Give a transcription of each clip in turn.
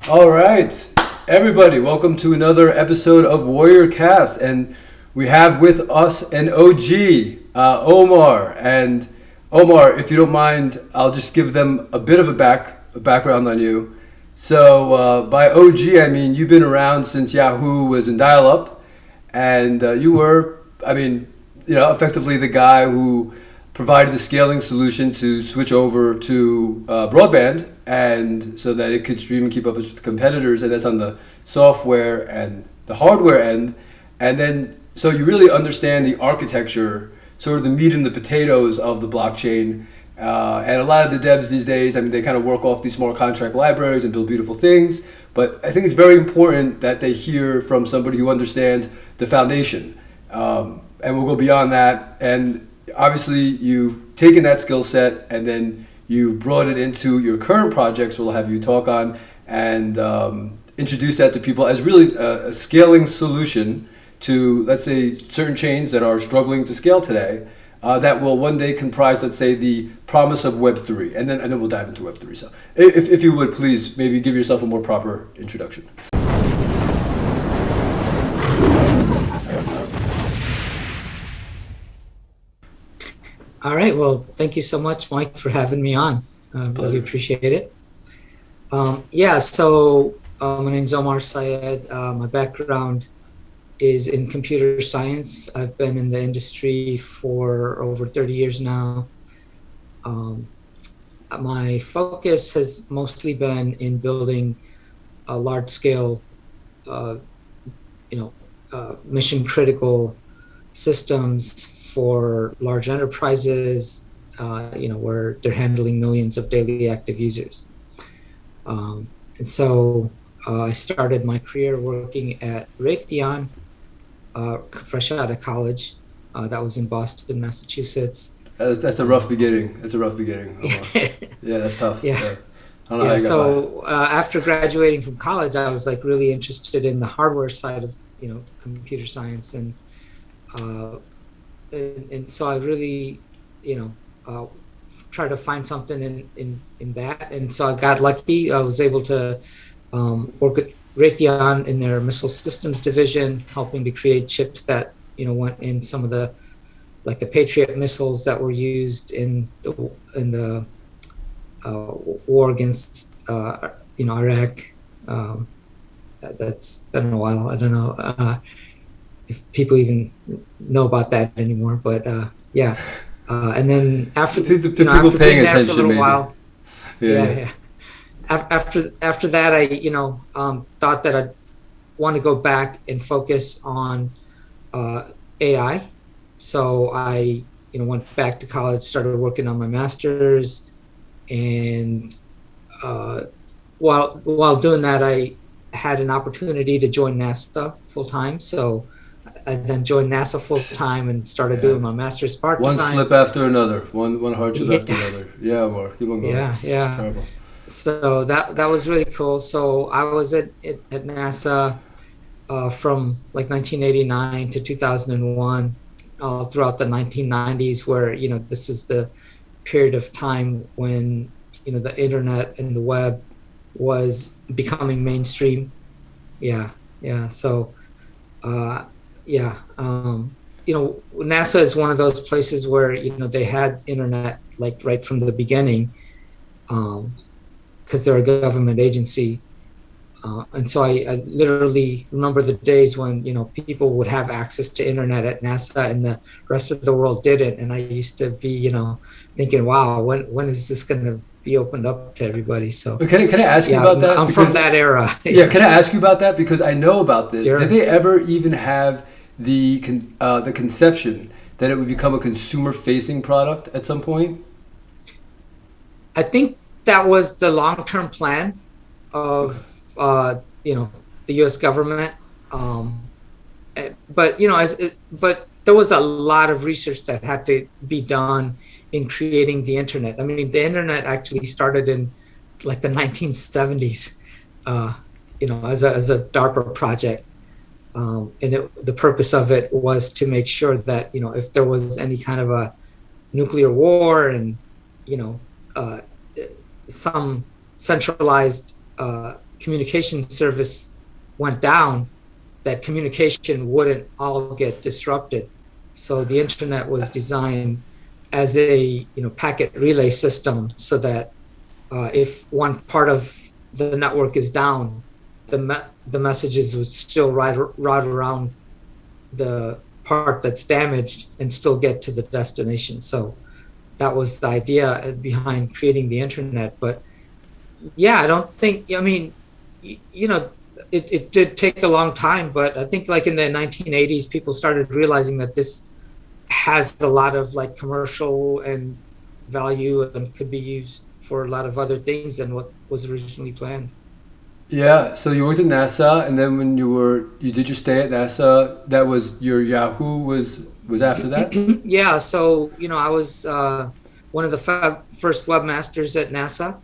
All right, everybody, welcome to another episode of WarriorCast, and we have with us an OG, Omar. And Omar, if you don't mind, I'll just give them a bit of a background on you. So by OG, I mean you've been around since Yahoo was in dial-up, and you were, effectively the guy who provided the scaling solution to switch over to broadband, and so that it could stream and keep up with the competitors, and that's on the software and the hardware end. And then, so you really understand the architecture, sort of the meat and the potatoes of the blockchain. And a lot of the devs these days, they kind of work off these smart contract libraries and build beautiful things. But I think it's very important that they hear from somebody who understands the foundation. And we'll go beyond that. And obviously, you've taken that skill set and then you've brought it into your current projects. We'll have you talk on and introduce that to people as really a scaling solution to, let's say, certain chains that are struggling to scale today. That will one day comprise, let's say, the promise of Web3, and then we'll dive into Web3. So, if you would please maybe give yourself a more proper introduction. All right. Well, thank you so much, Mike, for having me on. Really appreciate it. So my name's Omar Syed. My background is in computer science. I've been in the industry for over 30 years now. My focus has mostly been in building a large-scale, mission critical systems for large enterprises, where they're handling millions of daily active users. And so I started my career working at Raytheon, fresh out of college. That was in Boston, Massachusetts. That's a rough beginning. Yeah, that's tough. Yeah. I don't know how you got by. After graduating from college, I was really interested in the hardware side of computer science, and so I really try to find something in that. And so I got lucky. I was able to work at Raytheon in their missile systems division, helping to create chips that went in some of the Patriot missiles that were used in the war against Iraq. That's been a while. I don't know if people even know about that anymore, but and then after after being there for a little while, After that, I thought that I'd want to go back and focus on AI. So I went back to college, started working on my master's, and while doing that, I had an opportunity to join NASA full time. So I then joined NASA full time and started doing my master's part time. One slip after another, one hardship after another. Yeah, Mark, keep on going. Yeah. It's terrible. So that was really cool. So I was at NASA from 1989 to 2001, throughout the 1990s, where this was the period of time when the internet and the web was becoming mainstream. So NASA is one of those places where they had internet right from the beginning, because they're a government agency. And so I literally remember the days when people would have access to internet at NASA and the rest of the world didn't. And I used to be thinking, wow, when is this going to be opened up to everybody? So can I ask you about that? I'm from that era. Can I ask you about that, because I know about this? Sure. Did they ever even have the conception that it would become a consumer-facing product at some point? I think that was the long-term plan of the U.S. government, but there was a lot of research that had to be done in creating the internet. The internet actually started in the 1970s, as a DARPA project, and the purpose of it was to make sure that if there was any kind of a nuclear war and some centralized communication service went down, that communication wouldn't all get disrupted. So the internet was designed as a packet relay system, so that if one part of the network is down, the messages would still route around the part that's damaged and still get to the destination. So that was the idea behind creating the internet. But yeah, I don't think, I mean, it did take a long time, but I think like in the 1980s, people started realizing that this has a lot of like commercial and value and could be used for a lot of other things than what was originally planned. Yeah, so you worked at NASA, and then when you did your stay at NASA, that was your Yahoo was after that? Yeah, so I was one of the first webmasters at NASA.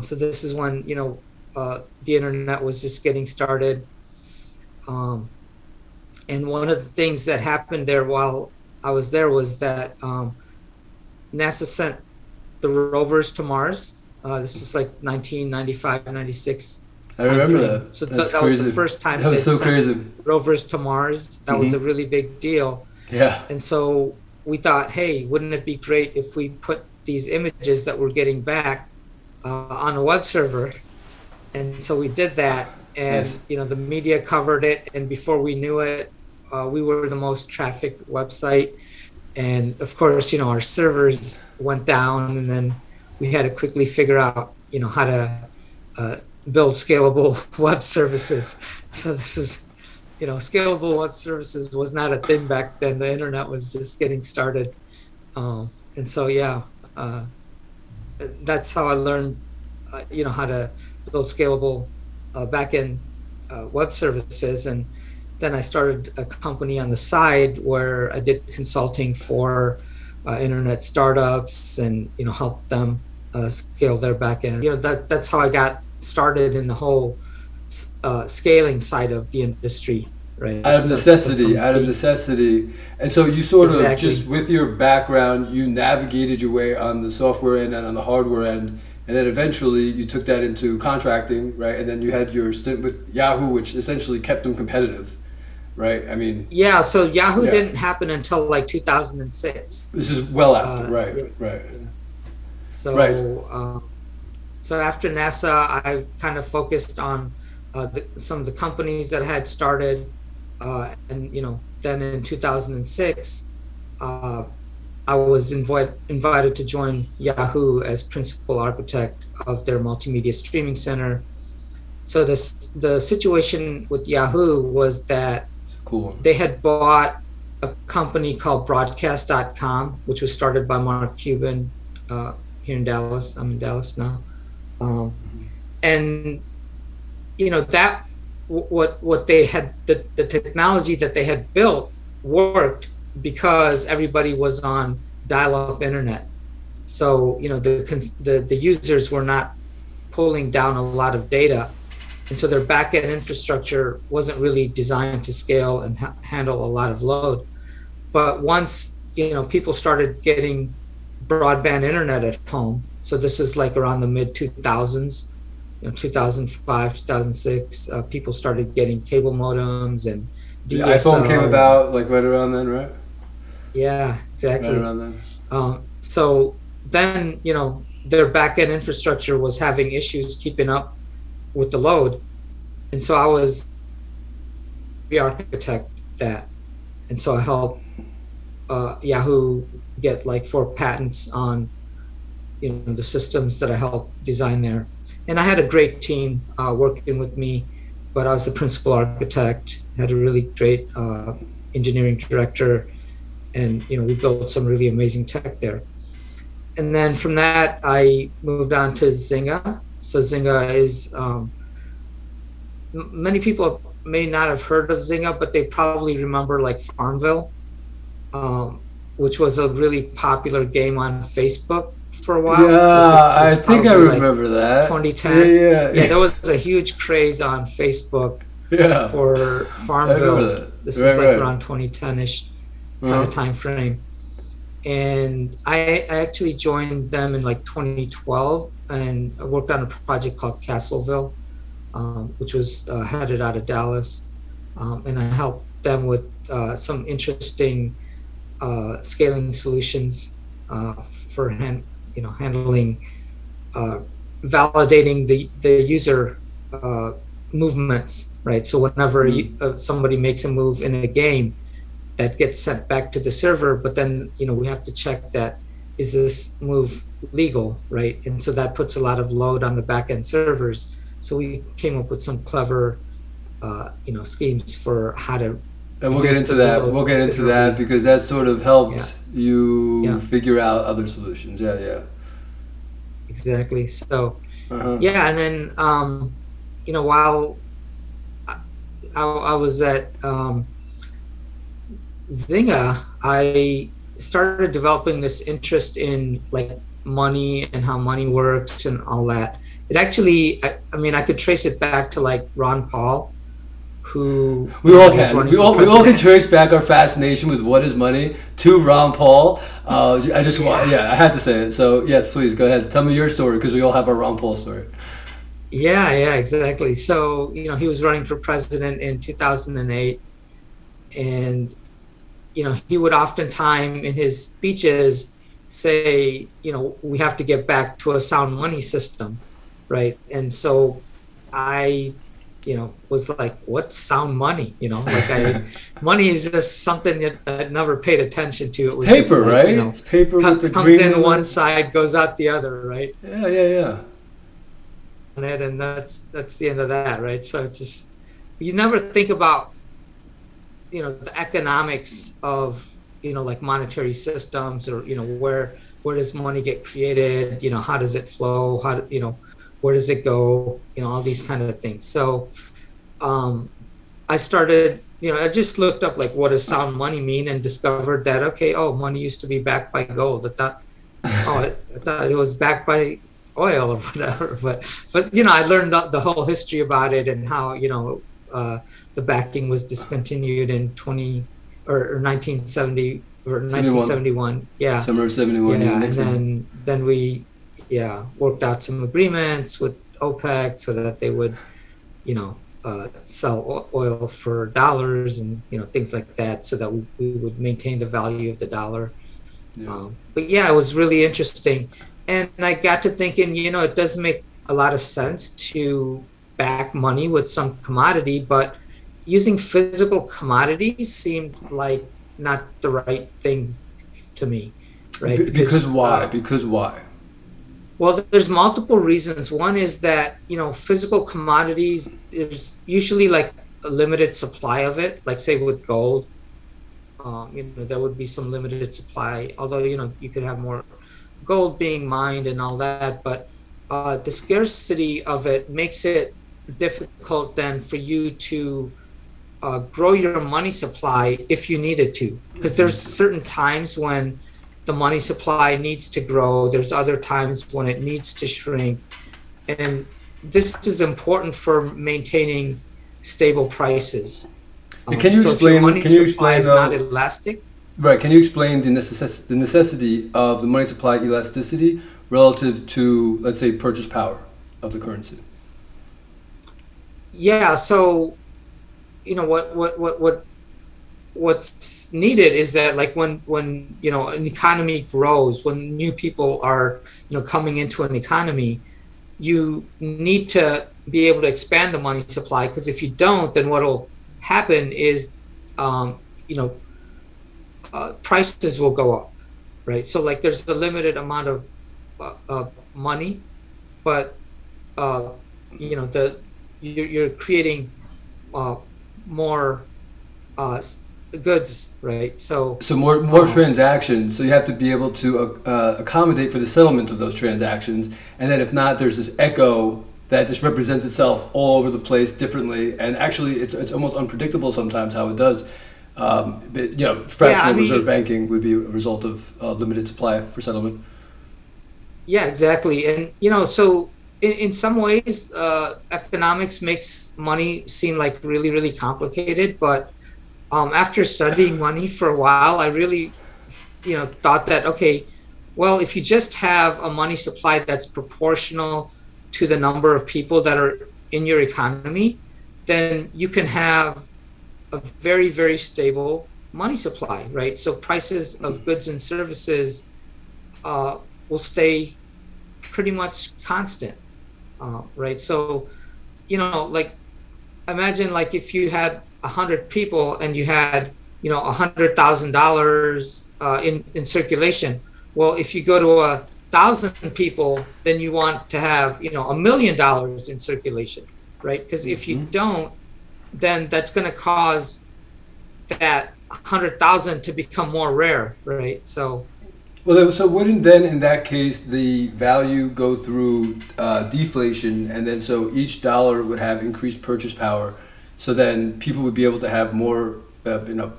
So this is when the internet was just getting started, and one of the things that happened there while I was there was that NASA sent the rovers to Mars. This was like 1995, 96. I remember that. So that was the first time that was so crazy. Rovers to Mars. That was a really big deal. Yeah. And so we thought, hey, wouldn't it be great if we put these images that we're getting back on a web server? And so we did that, and Nice. the media covered it, and before we knew it, we were the most trafficked website. And of course, our servers went down, and then we had to quickly figure out, how to build scalable web services. So this is, scalable web services was not a thing back then. The internet was just getting started. And so, that's how I learned, how to build scalable backend web services. And then I started a company on the side where I did consulting for internet startups and, helped them scale their backend. That's how I got started in the whole scaling side of the industry, right? Out of necessity. And so you sort of, Exactly. just with your background, you navigated your way on the software end and on the hardware end, and then eventually you took that into contracting, right? And then you had your stint with Yahoo, which essentially kept them competitive, right? I mean, yeah, so Yahoo didn't happen until like 2006. this is well after, right, yeah. right. So, Right. So after NASA, I kind of focused on some of the companies that I had started, and then in 2006, I was invited to join Yahoo as principal architect of their multimedia streaming center. So the situation with Yahoo was that Cool. they had bought a company called Broadcast.com, which was started by Mark Cuban here in Dallas. I'm in Dallas now. And that what they had, the technology that they had built worked because everybody was on dial-up internet. So the users were not pulling down a lot of data, and so their backend infrastructure wasn't really designed to scale and handle a lot of load. But once people started getting broadband internet at home, so this is like around the mid 2000s, 2005, 2006, people started getting cable modems and The DSL. iPhone came about like right around then, right? Yeah, exactly. Right around then. So then, their backend infrastructure was having issues keeping up with the load. And so I was re-architect that. And so I helped Yahoo get like 4 patents on, the systems that I helped design there. And I had a great team working with me, but I was the principal architect, had a really great engineering director, and we built some really amazing tech there. And then from that, I moved on to Zynga. So Zynga is, many people may not have heard of Zynga, but they probably remember like Farmville, which was a really popular game on Facebook for a while. Yeah, I think I remember that. 2010. Yeah. There was a huge craze on Facebook for Farmville. This is like around 2010-ish kind of time frame. And I actually joined them in like 2012 and I worked on a project called Castleville, which was headed out of Dallas, and I helped them with some interesting scaling solutions for handling, validating the user movements, right? So whenever somebody makes a move in a game, that gets sent back to the server, but then we have to check that, is this move legal, right? And so that puts a lot of load on the back end servers. So we came up with some clever schemes for how to. And we'll get into that. We'll get into that because that sort of helped you figure out other solutions. Yeah. Exactly. So yeah, and then while I was at Zynga, I started developing this interest in like money and how money works and all that. It actually, I could trace it back to like Ron Paul, who we all can trace back our fascination with what is money to Ron Paul. I had to say it. So yes, please go ahead. Tell me your story because we all have our Ron Paul story. Yeah, exactly. So he was running for president in 2008, and he would oftentimes in his speeches say, we have to get back to a sound money system, right? And so I, was like, what's sound money? Money is just something that I never paid attention to. It was paper, just like, right? It's paper comes in one side, goes out the other, right? Yeah. And that's the end of that, right? So it's just, you never think about the economics of like monetary systems, or where does money get created, how does it flow, where does it go, all these kind of things. So I started, I just looked up like what does sound money mean, and discovered that money used to be backed by gold. I thought it was backed by oil or whatever, but I learned the whole history about it, and how the backing was discontinued in 1970 or 1971. Yeah, summer of 71. Yeah, and then we worked out some agreements with OPEC so that they would sell oil for dollars and things like that, so that we would maintain the value of the dollar. But yeah, it was really interesting, and I got to thinking, it does make a lot of sense to back money with some commodity, but using physical commodities seemed like not the right thing to me, right? Because why? Because why? Well, there's multiple reasons. One is that, physical commodities, there's usually like a limited supply of it, like say with gold, there would be some limited supply, although, you could have more gold being mined and all that, but the scarcity of it makes it difficult then for you to grow your money supply if you needed to, because there's certain times when the money supply needs to grow, there's other times when it needs to shrink, and this is important for maintaining stable prices. Can you explain? Money supply is not elastic. Right. Can you explain the necessity of the money supply elasticity relative to, let's say, purchase power of the currency? Yeah. So, what's needed is that, like, when an economy grows, when new people are coming into an economy, you need to be able to expand the money supply, because if you don't, then what'll happen is prices will go up, right? So like there's a limited amount of money, but you're creating more goods, right? So more transactions. So you have to be able to accommodate for the settlement of those transactions, and then if not, there's this echo that just represents itself all over the place differently, and actually it's almost unpredictable sometimes how it does. Fractional reserve banking would be a result of limited supply for settlement. Yeah, exactly. And so in some ways, economics makes money seem like really, really complicated, but after studying money for a while, I really thought that, okay, well, if you just have a money supply that's proportional to the number of people that are in your economy, then you can have a very, very stable money supply, right? So prices of goods and services will stay pretty much constant, right? So, like imagine like if you had 100 people and you had, $100,000 in circulation. Well, if you go to 1,000 people, then you want to have, $1 million in circulation, right? Because if you don't, then that's going to cause that 100,000 to become more rare, right? So, well, so wouldn't then in that case the value go through deflation, and then so each dollar would have increased purchase power, so then people would be able to have more,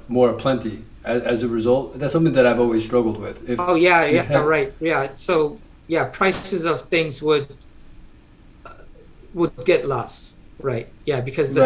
more plenty as a result? That's something that I've always struggled with. oh yeah, right, yeah. So yeah, prices of things would get less, right? Yeah, because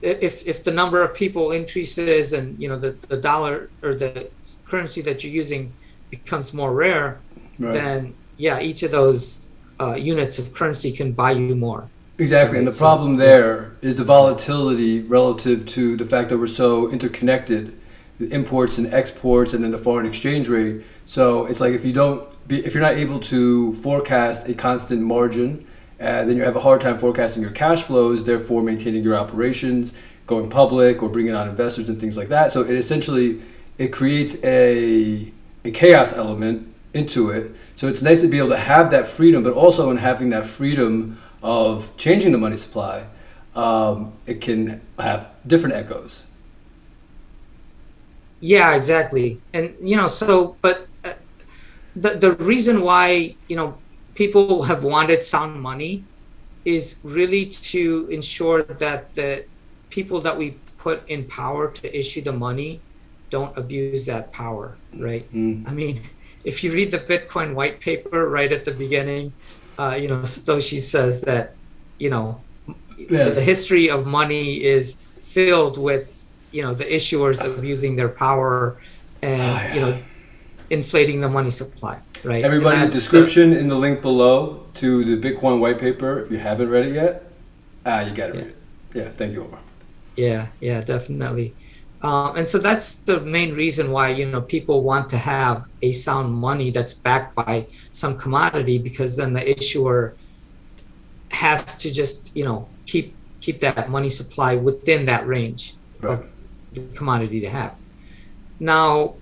if the number of people increases and the dollar or the currency that you're using becomes more rare, right, then yeah, each of those units of currency can buy you more. Exactly, right? And the problem there is the volatility relative to the fact that we're so interconnected, the imports and exports, and then the foreign exchange rate. So it's like if you're not able to forecast a constant margin, then you have a hard time forecasting your cash flows, therefore maintaining your operations, going public or bringing on investors and things like that. So it creates a chaos element into it. So it's nice to be able to have that freedom, but also in having that freedom of changing the money supply, it can have different echoes. Yeah, exactly. And but the reason why people have wanted sound money is really to ensure that the people that we put in power to issue the money don't abuse that power, right? I mean, if you read the Bitcoin white paper right at the beginning, Satoshi says that, yes, the history of money is filled with, the issuers abusing their power and, inflating the money supply, right? Everybody, the description in the link below to the Bitcoin white paper, if you haven't read it yet, you got to read it. Yeah, thank you, Omar. Yeah, definitely. And so that's the main reason why, people want to have a sound money that's backed by some commodity, because then the issuer has to just, keep that money supply within that range, right, of the commodity to have. Now,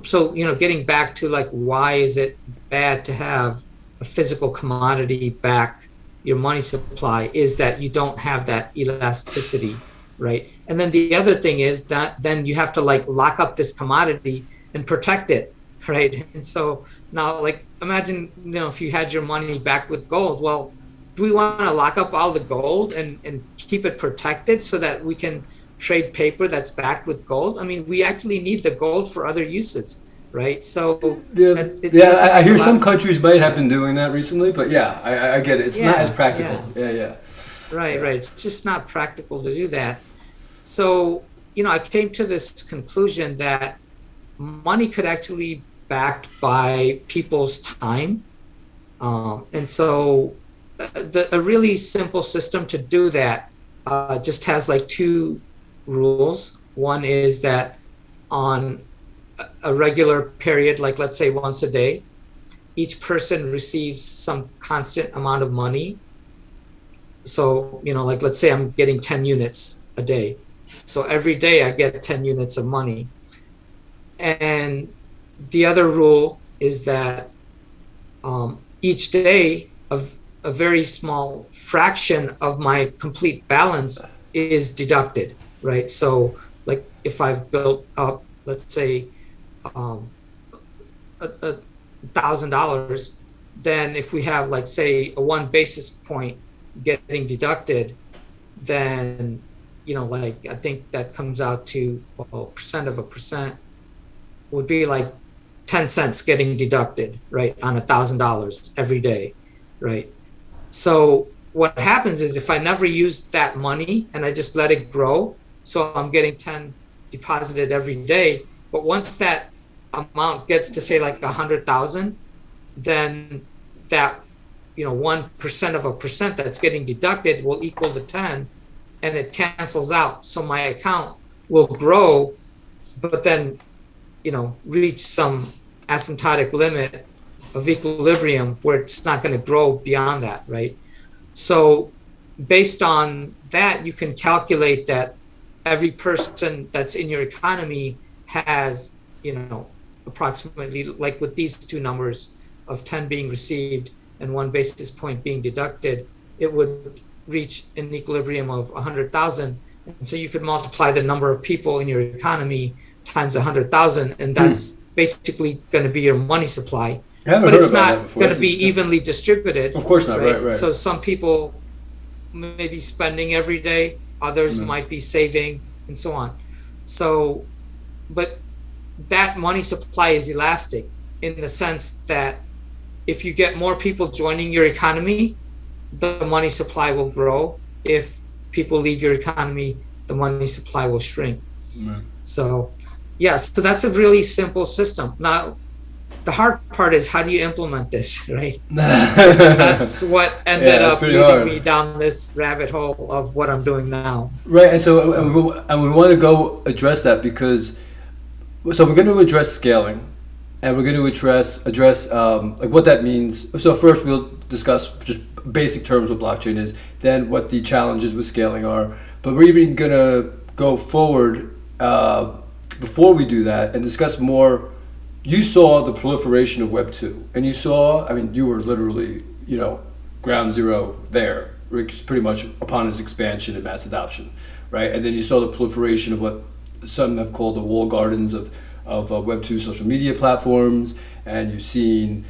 so, getting back to like, why is it bad to have a physical commodity back your money supply, is that you don't have that elasticity, right? And then the other thing is that then you have to like lock up this commodity and protect it, right? And so now, like, imagine, if you had your money backed with gold. Well, do we want to lock up all the gold and keep it protected so that we can trade paper that's backed with gold? I mean, we actually need the gold for other uses, right? So I hear some countries might have been doing that recently, but yeah, I get it. It's not as practical. Yeah. Right. It's just not practical to do that. So, I came to this conclusion that money could actually be backed by people's time. And so a really simple system to do that just has like two rules. One is that on a regular period, like let's say once a day, each person receives some constant amount of money. So, like let's say I'm getting 10 units a day. So every day I get 10 units of money. And the other rule is that each day of a very small fraction of my complete balance is deducted, right? So like if I've built up, let's say, $1,000, then if we have like say a 1 basis point getting deducted, then like I think that comes out to percent of a percent would be like 10 cents getting deducted, right, on $1,000 every day, right? So what happens is if I never use that money and I just let it grow, so I'm getting 10 deposited every day, but once that amount gets to say like 100,000, then that 1% of a percent that's getting deducted will equal to 10, and it cancels out. So my account will grow, but then, reach some asymptotic limit of equilibrium where it's not going to grow beyond that, right? So based on that, you can calculate that every person that's in your economy has, approximately, like with these two numbers of 10 being received and 1 basis point being deducted, it would reach an equilibrium of 100,000. And so you could multiply the number of people in your economy times 100,000, and that's basically going to be your money supply. But it's not going to be evenly distributed. Of course not, right. So some people may be spending every day, others might be saving, and so on. So, but that money supply is elastic in the sense that if you get more people joining your economy, the money supply will grow. If people leave your economy, the money supply will shrink. Right. So, so that's a really simple system. Now, the hard part is how do you implement this, right? That's what ended up leading me down this rabbit hole of what I'm doing now. Right, and and we want to go address that because, so we're going to address scaling, and we're going to address like what that means. So first we'll discuss just basic terms what blockchain is, then what the challenges with scaling are. But we're even going to go forward before we do that and discuss more. You saw the proliferation of Web 2, and you were literally, ground zero there, pretty much upon its expansion and mass adoption, right? And then you saw the proliferation of what some have called the wall gardens of Web 2 social media platforms, and you've seen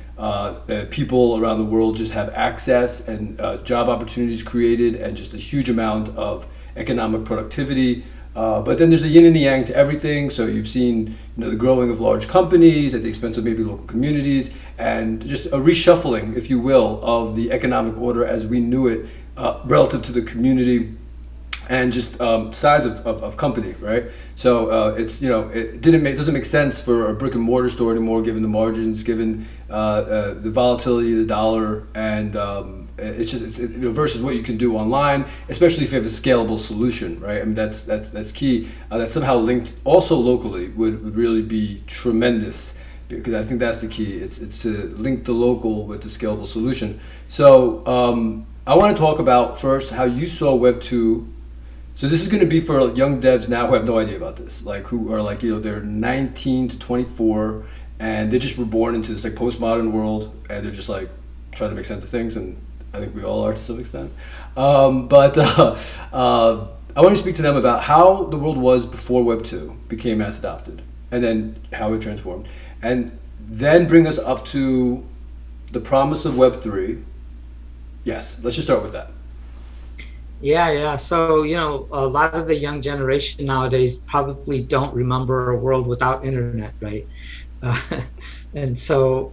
people around the world just have access and job opportunities created and just a huge amount of economic productivity. But then there's a yin and the yang to everything. So you've seen the growing of large companies at the expense of maybe local communities, and just a reshuffling, if you will, of the economic order as we knew it relative to the community and just size of company, right? So it doesn't make sense for a brick and mortar store anymore, given the margins, given the volatility of the dollar, and versus what you can do online, especially if you have a scalable solution, right? I mean that's key. That somehow linked also locally would really be tremendous, because I think that's the key. It's to link the local with the scalable solution. So I want to talk about first how you saw Web 2. So this is going to be for young devs now who have no idea about this, like who are they're 19 to 24, and they just were born into this postmodern world, and they're just trying to make sense of things, and I think we all are to some extent. But I want to speak to them about how the world was before Web 2 became mass adopted, and then how it transformed, and then bring us up to the promise of Web 3. Yes, let's just start with that. Yeah. So, a lot of the young generation nowadays probably don't remember a world without internet, right? And so,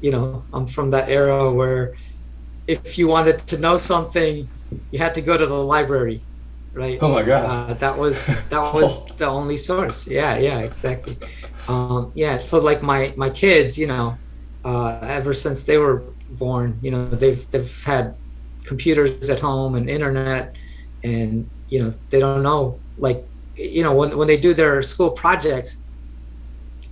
I'm from that era where if you wanted to know something, you had to go to the library, right? Oh my God. That was the only source. Yeah, exactly. So my kids, ever since they were born, they've had computers at home and internet, and they don't know, when they do their school projects,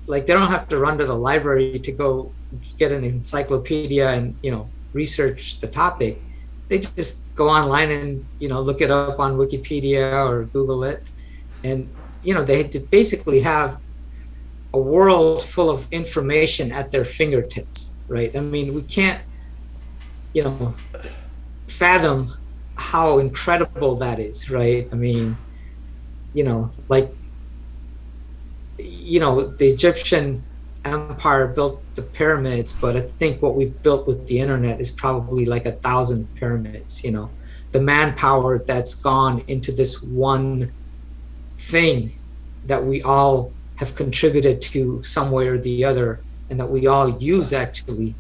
they don't have to run to the library to go get an encyclopedia and research the topic. They just go online and look it up on Wikipedia or Google it, and they basically have a world full of information at their fingertips, right? I mean, we can't fathom how incredible that is, right? I mean, the Egyptian empire built the pyramids, but I think what we've built with the internet is probably 1,000 pyramids. The manpower that's gone into this one thing that we all have contributed to some way or the other, and that we all use actually,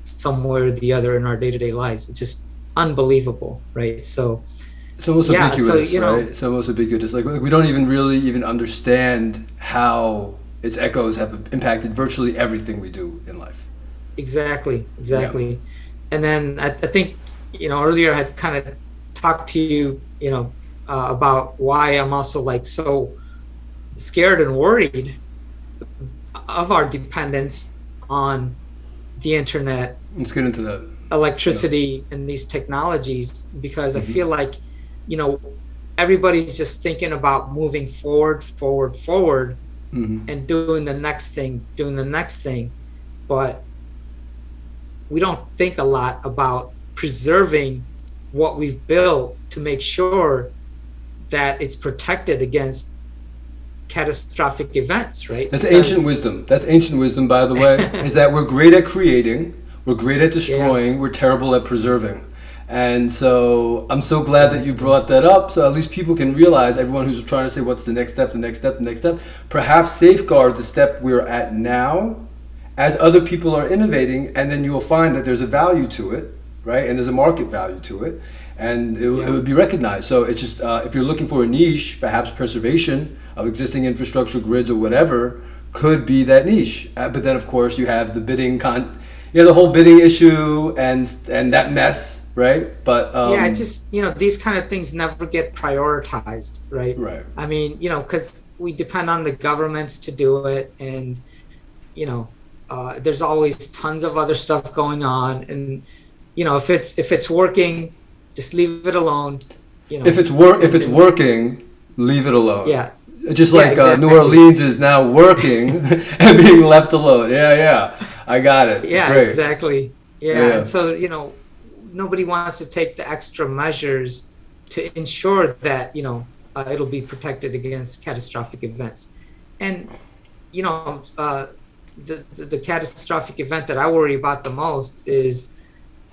some way or the other in our day-to-day lives. It's just unbelievable, right? So it's almost ubiquitous, right? It's almost ubiquitous. We don't even really understand how its echoes have impacted virtually everything we do in life. Exactly. And then I think, earlier I had kind of talked to you, about why I'm also like so scared and worried of our dependence on the internet, Let's get into that. Yeah. electricity, and these technologies, because I Hmm. feel like, you know, everybody's just thinking about moving forward, forward, forward, Hmm. and doing the next thing, doing the next thing. But we don't think a lot about preserving what we've built to make sure that it's protected against catastrophic events, right? That's ancient Because wisdom. That's ancient wisdom, by the way, is that we're great at creating, we're great at yeah, destroying, we're terrible at preserving. And so I'm so glad that you exactly. brought that up, so at least people can realize, everyone who's trying to say what's the next step, the next step, the next step, perhaps safeguard the step we're at now as other people are innovating, and then you'll find that there's a value to it, right? And there's a market value to it, and it Yeah, would be recognized. So it's just, if you're looking for a niche, perhaps preservation of existing infrastructure, grids, or whatever, could be that niche. But then, of course, you have the the whole bidding issue and that mess, right? But yeah. It just, these kind of things never get prioritized, right? right. I mean, because we depend on the governments to do it, and you know, there's always tons of other stuff going on, and if it's working, just leave it alone, If it's and working, leave it alone. yeah, Just yeah, like New exactly. Orleans is now working and being left alone. Yeah, yeah, I got it. It's Yeah, great. exactly. Yeah, Yeah. and so nobody wants to take the extra measures to ensure that it'll be protected against catastrophic events. And the catastrophic event that I worry about the most is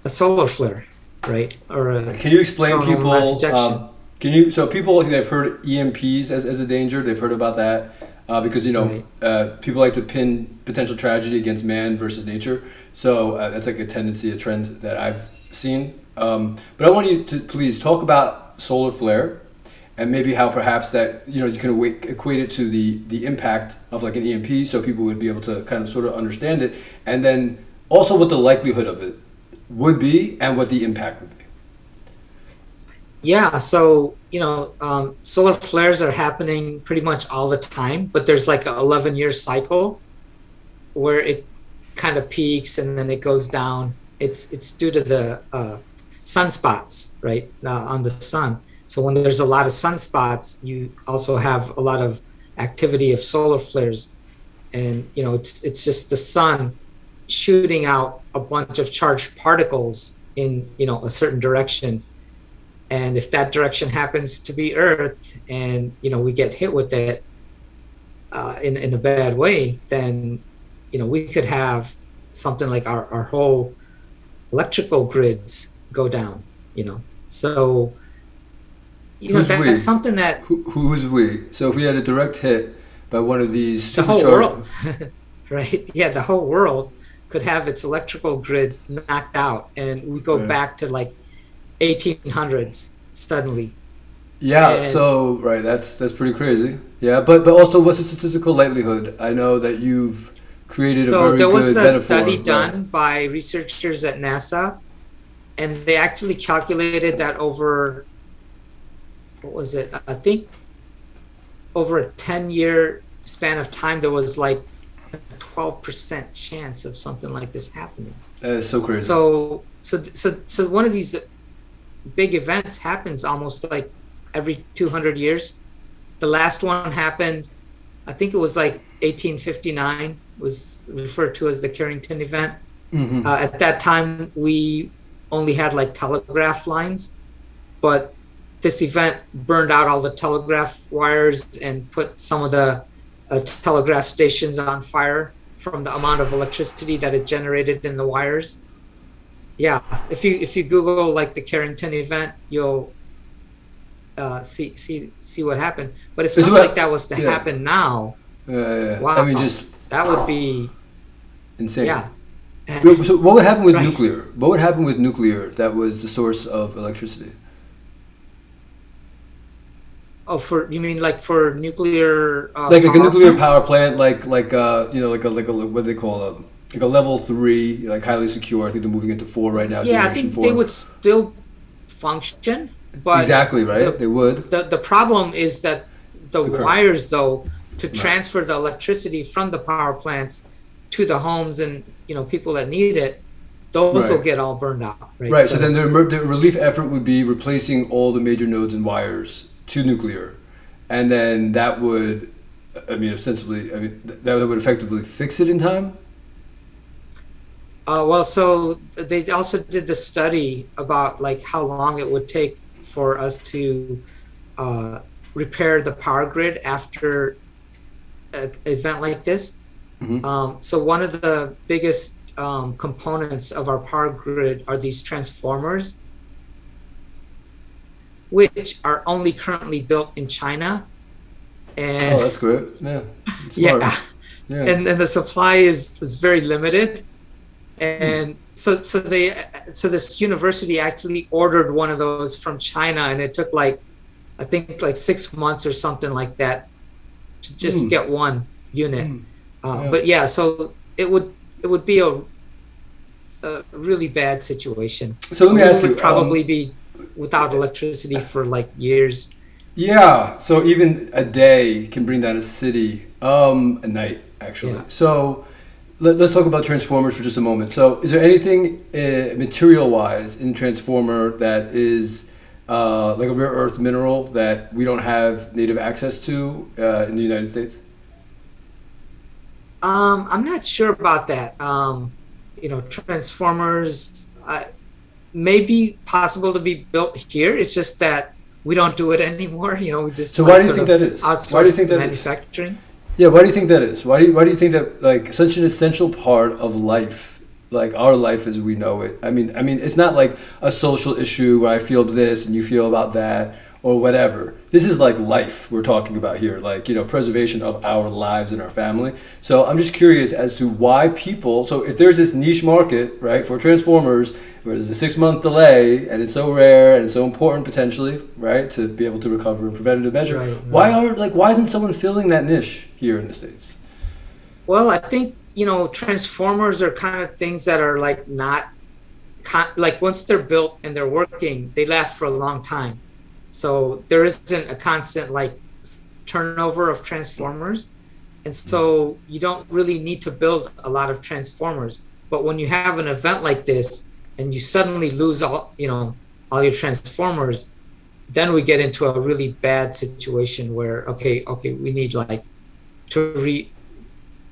a solar flare, right, or a Can you explain coronal mass people? ejection, So people, they've heard EMPs as a danger. They've heard about that because right? people like to pin potential tragedy against man versus nature. So that's like a tendency, a trend that I've seen. But I want you to please talk about solar flare and maybe how perhaps that you can equate it to the impact of like an EMP, so people would be able to kind of sort of understand it, and then also what the likelihood of it would be and what the impact would be. Yeah, so solar flares are happening pretty much all the time, but there's like a 11-year cycle where it kind of peaks and then it goes down. It's due to the sunspots, right, on the sun. So when there's a lot of sunspots, you also have a lot of activity of solar flares, and it's just the sun shooting out a bunch of charged particles in a certain direction. And if that direction happens to be Earth, and we get hit with it in a bad way, then we could have something like our whole electrical grids go down. So Who's that's we? something that Who's we? So if we had a direct hit by one of these the whole supercharged, world, right? Yeah, the whole world could have its electrical grid knocked out, and we go right? back to like 1800s suddenly. Yeah. And So right, that's pretty crazy. Yeah, but also, what's the statistical likelihood? I know that you've created a so very there was good a study metaphor. Right. done by researchers at NASA, and they actually calculated that over, what was it? I think over a 10-year span of time, there was like a 12% chance of something like this happening. It's so crazy. So one of these big events happens almost like every 200 years. The last one happened, I think it was like 1859, was referred to as the Carrington event. Hmm. At that time, we only had like telegraph lines, but this event burned out all the telegraph wires and put some of the telegraph stations on fire from the amount of electricity that it generated in the wires. Yeah, if you Google like the Carrington event, you'll see what happened. But if It's something like about that was to yeah. happen now, I mean, wow, just that would be, insane. yeah. So what would happen with Right. nuclear? What would happen with nuclear that was the source of electricity? Oh, for you mean like for nuclear Like a power nuclear power plants? plant, like what do they call like a level 3, like highly secure. I think they're moving into 4 right now. Yeah, I generation think 4. they would still function, but Exactly, right? They would. the problem is that the current. wires, though, to Right. transfer the electricity from the power plants to the homes and people that need it, those will Right. get all burned out, right? Right. So then the relief effort would be replacing all the major nodes and wires to nuclear, and then that would, I mean, ostensibly, I mean, that would effectively fix it in time. Well, so they also did the study about like how long it would take for us to repair the power grid after an event like this. So one of the biggest components of our power grid are these transformers, which are only currently built in China. And Oh, that's great. Yeah. Smart. yeah, Yeah. and the supply is very limited. And so this university actually ordered one of those from China, and it took like, I think like 6 months or something like that to just get one unit. Yeah. But yeah, so it would be a really bad situation. So let me ask We you. would probably be without electricity for like years. Yeah. So even a day can bring down a city. A night, actually. Yeah. So let's talk about transformers for just a moment. So is there anything material-wise in transformer that is like a rare earth mineral that we don't have native access to in the United States? I'm not sure about that. Transformers may be possible to be built here. It's just that we don't do it anymore. We just So why do you think that is? Why do you think that is? manufacturing. Yeah, why do you think that is? Why do you think that like such an essential part of life, like our life as we know it? I mean, it's not like a social issue where I feel this and you feel about that or whatever. This is like life we're talking about here, like preservation of our lives and our family. So I'm just curious as to why people. So if there's this niche market, right, for transformers, where there's a 6-month delay and it's so rare and so important potentially, right, to be able to recover in preventative measure. Right. Why isn't someone filling that niche here in the States? Well, I think transformers are kind of things that are like not like once they're built and they're working, they last for a long time. So there isn't a constant like turnover of transformers, and so you don't really need to build a lot of transformers. But when you have an event like this and you suddenly lose all your transformers, then we get into a really bad situation where okay, we need like to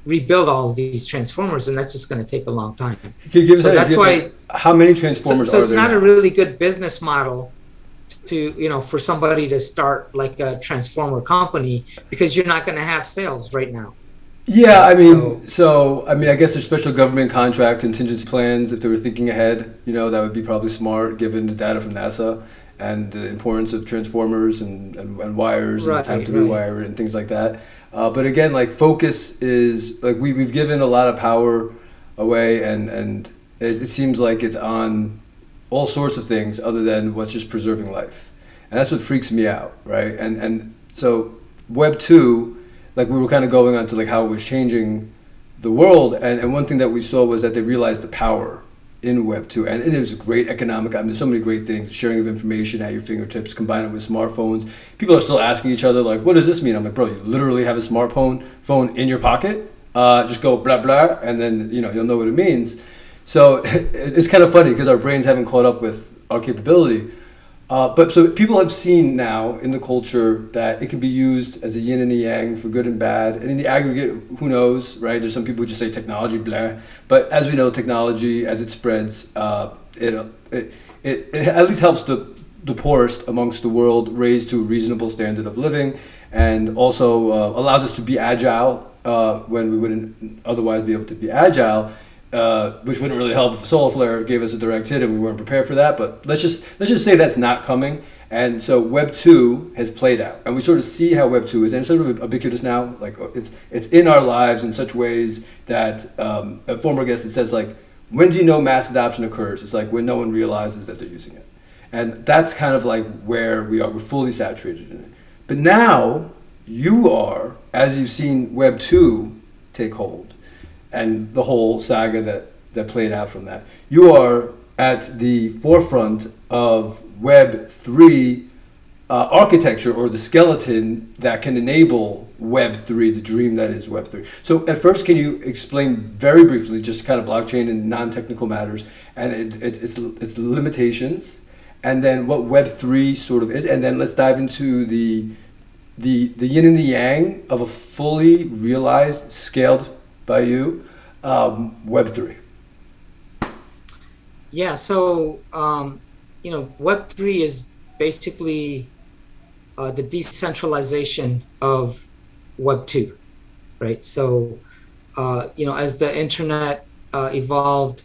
rebuild all of these transformers, and that's just going to take a long time. So that's why. How many transformers so are it's there not now? a really good business model to for somebody to start like a transformer company, because you're not going to have sales right now. Yeah, I mean, I guess there's special government contract contingency plans. If they were thinking ahead, that would be probably smart given the data from NASA and the importance of transformers and wires and the time to rewire it and things like that. But again, like focus is like we've given a lot of power away, and it seems like it's on all sorts of things other than what's just preserving life, and that's what freaks me out, right? And so Web 2. Like we were kind of going on to like how it was changing the world, and one thing that we saw was that they realized the power in Web 2, and it was great economic. I mean, there's so many great things: sharing of information at your fingertips, combined with smartphones. People are still asking each other like, "What does this mean?" I'm like, "Bro, you literally have a phone in your pocket. Just go blah blah, and then you'll know what it means." So it's kind of funny because our brains haven't caught up with our capability. But so people have seen now in the culture that it can be used as a yin and a yang for good and bad. And in the aggregate, who knows, right? There's some people who just say technology, blah. But as we know, technology, as it spreads, it at least helps the poorest amongst the world raise to a reasonable standard of living, and also allows us to be agile when we wouldn't otherwise be able to be agile. Which wouldn't really help if a solar flare gave us a direct hit and we weren't prepared for that. But let's just say that's not coming. And so Web 2 has played out, and we sort of see how Web 2 is, and it's sort of ubiquitous now. Like it's in our lives in such ways that a former guest had says like, when do you know mass adoption occurs? It's like when no one realizes that they're using it, and that's kind of like where we are. We're fully saturated in it. But now you are, as you've seen Web 2 take hold. and the whole saga that played out from that. You are at the forefront of Web3 architecture, or the skeleton that can enable Web3, the dream that is Web3. So at first, can you explain very briefly, just kind of blockchain and non-technical matters, and its limitations, and then what Web3 sort of is, and then let's dive into the yin and the yang of a fully realized, scaled by you, Web3. Yeah, so Web3 is basically the decentralization of Web 2, right? So, as the internet evolved,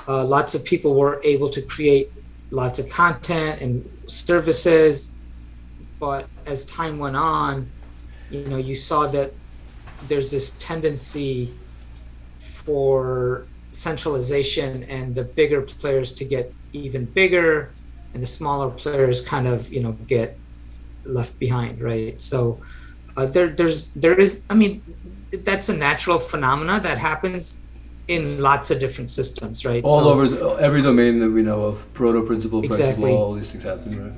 lots of people were able to create lots of content and services. But as time went on, you saw that there's this tendency for centralization and the bigger players to get even bigger, and the smaller players kind of, get left behind, right? So there is, I mean, that's a natural phenomena that happens in lots of different systems, right? All over every domain that we know of, proto principle, Exactly. principle, all these things happen, right?